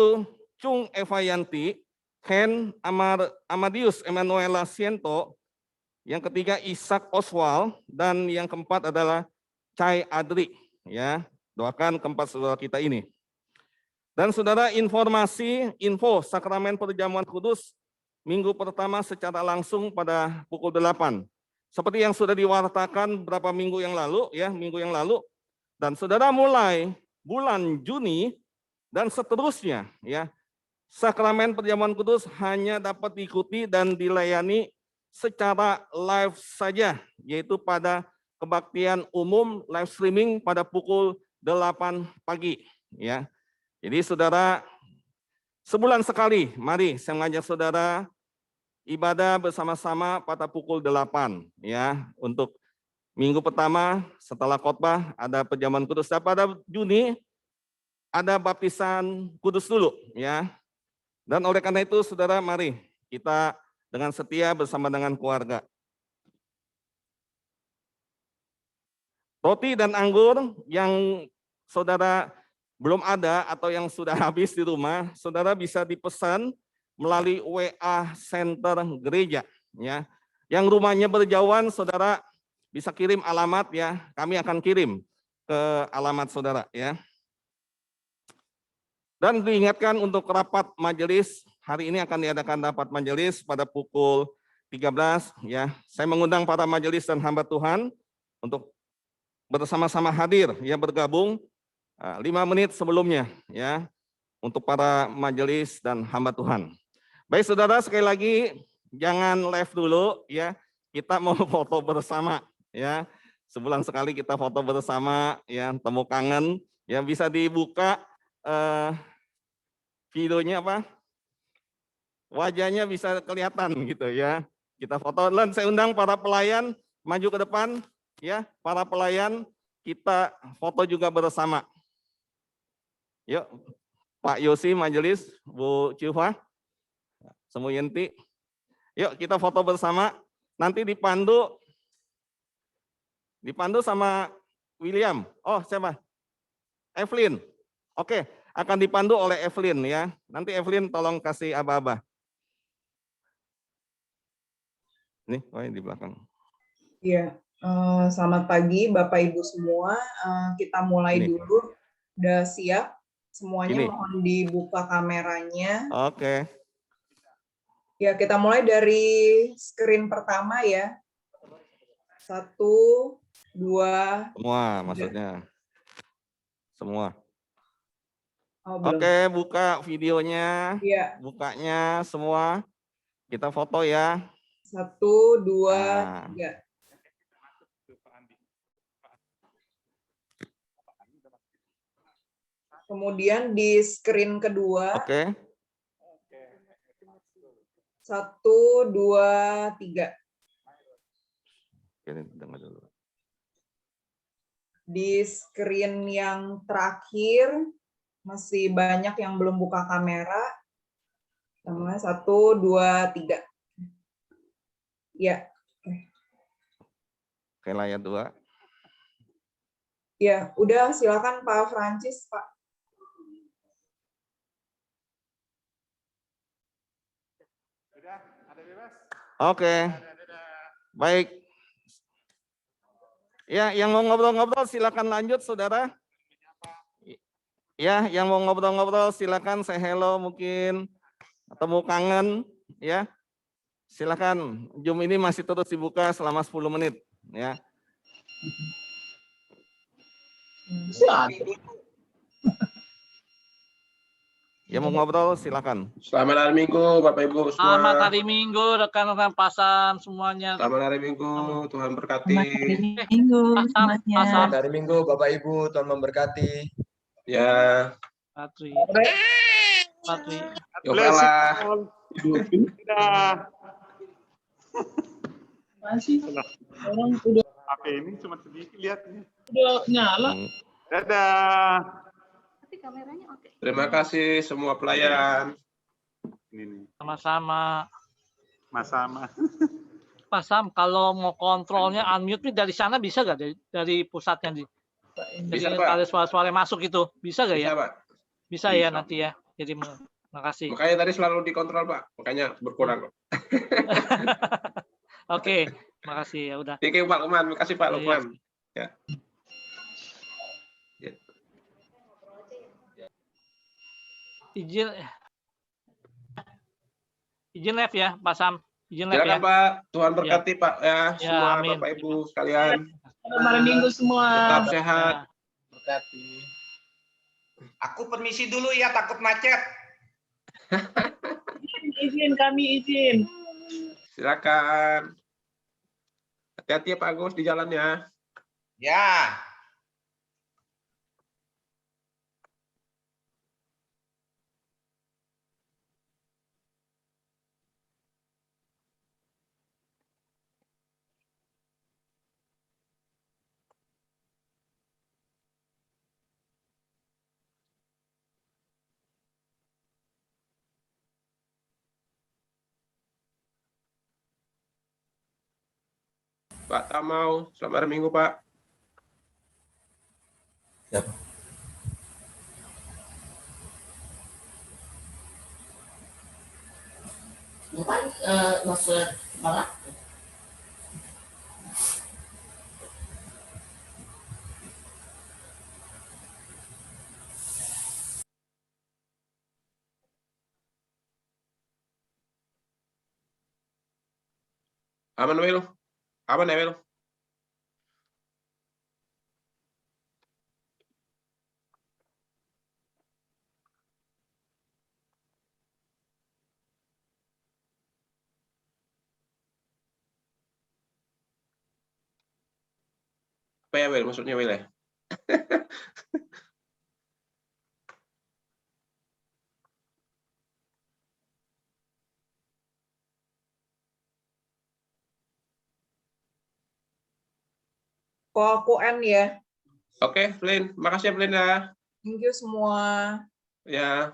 Chung Eva Yanti, Ken Amadius Emanuela Siento, yang ketiga Ishak Oswald, dan yang keempat adalah Chai Adri. Ya, doakan keempat saudara kita ini. Dan saudara, info sakramen perjamuan kudus minggu pertama secara langsung pada pukul 8. Seperti yang sudah diwartakan beberapa minggu yang lalu ya, Dan saudara mulai bulan Juni dan seterusnya ya, sakramen perjamuan kudus hanya dapat diikuti dan dilayani secara live saja, yaitu pada kebaktian umum live streaming pada pukul 8 pagi ya. Jadi saudara, sebulan sekali mari saya mengajak saudara ibadah bersama-sama pada pukul 8 ya, untuk minggu pertama setelah khotbah ada perjamuan kudus. Dan pada Juni ada baptisan kudus dulu ya. Dan oleh karena itu saudara, mari kita dengan setia bersama dengan keluarga. Roti dan anggur yang saudara belum ada atau yang sudah habis di rumah, saudara bisa dipesan melalui WA Center Gereja ya. Yang rumahnya berjauhan, saudara bisa kirim alamat ya, kami akan kirim ke alamat saudara ya. Dan diingatkan untuk rapat majelis, hari ini akan diadakan rapat majelis pada pukul 13 ya. Saya mengundang para majelis dan hamba Tuhan untuk bersama-sama hadir ya, bergabung 5 menit sebelumnya ya, untuk para majelis dan hamba Tuhan. Baik saudara, sekali lagi jangan live dulu ya, kita mau foto bersama ya. Sebulan sekali kita foto bersama ya, temu kangen ya, bisa dibuka videonya apa? Wajahnya bisa kelihatan gitu ya. Kita foto. Dan saya undang para pelayan maju ke depan ya. Para pelayan kita foto juga bersama. Yuk, Pak Yosi majelis, Bu Ciufa, Semu Yenti. Yuk kita foto bersama. Nanti dipandu sama William. Oh, siapa? Evelyn. Oke, akan dipandu oleh Evelyn ya. Nanti Evelyn tolong kasih aba-aba. Nih, oh di belakang. Iya, selamat pagi Bapak Ibu semua. Kita mulai Ini. dulu. Udah siap? Semuanya Ini. mohon dibuka kameranya. Oke. Ya, kita mulai dari screen pertama ya. 1, 2, Semua maksudnya. Semua. oh, belum. Oke, buka videonya. Iya, Bukanya semua. Kita foto ya. 1, 2, Nah. 3. Kemudian di screen kedua. Oke. 1, 2, 3. Oke, dengar dulu. Di screen yang terakhir masih banyak yang belum buka kamera. Namanya 1, 2, 3. Ya. Oke, layar 2. Ya, udah silakan Pak Francis, Pak. Oke. Baik. Ya, yang mau ngobrol-ngobrol silakan lanjut, Saudara. Ya, yang mau ngobrol-ngobrol silakan say hello mungkin atau mau kangen ya. Silakan. Zoom ini masih terus dibuka selama 10 menit ya. Ya mau ngobrol silakan. Selamat hari Minggu, Bapak Ibu semua. Selamat hari Minggu, rekan-rekan Pasam semuanya. Selamat hari Minggu, Tuhan berkati. Minggu Selamat hari Minggu, Bapak Ibu, Tuhan memberkati. Ya. Patri. Patri. Yokalah. Masih. Orang udah. HP ini cuma sedikit lihatnya. Udah nyala. Dadah. Tapi kameranya oke. Terima kasih semua pelayan. Ini nih. Sama-sama. Sama-sama. Pasam, kalau mau kontrolnya unmute dari sana bisa nggak dari pusatnya? Bisa, Jadi Pak. ada suara-suara masuk gitu. Bisa nggak ya? Bisa, Pak. Bisa ya nanti ya. Jadi makasih. Makanya tadi selalu dikontrol, Pak. Makanya berkurang kok. Oke, makasih ya udah. Oke, Pak Lukman. Terima kasih, Pak Iya. Lukman. Ya. Izin live ya, Pak Sam. Izin live Silakan, ya. Pak. Tuhan berkati, Pak. Ya, Ya, semua amin. Bapak Ibu sekalian. Selamat hari Minggu semua. Tetap sehat. Berkati. Aku permisi dulu ya, takut macet. Izin, kami izin. Silakan. Hati-hati ya Pak Agus di jalan ya. Ya. Pak Tamau, selamat hari Minggu Pak. Ya. Bukan maksud malah. Aman Will? Aman ya Will? Apa ya Will? Maksudnya Will ya? Call aku end ya. Oke, Flynn. Makasih ya, Flynn ya. Thank you semua. Ya.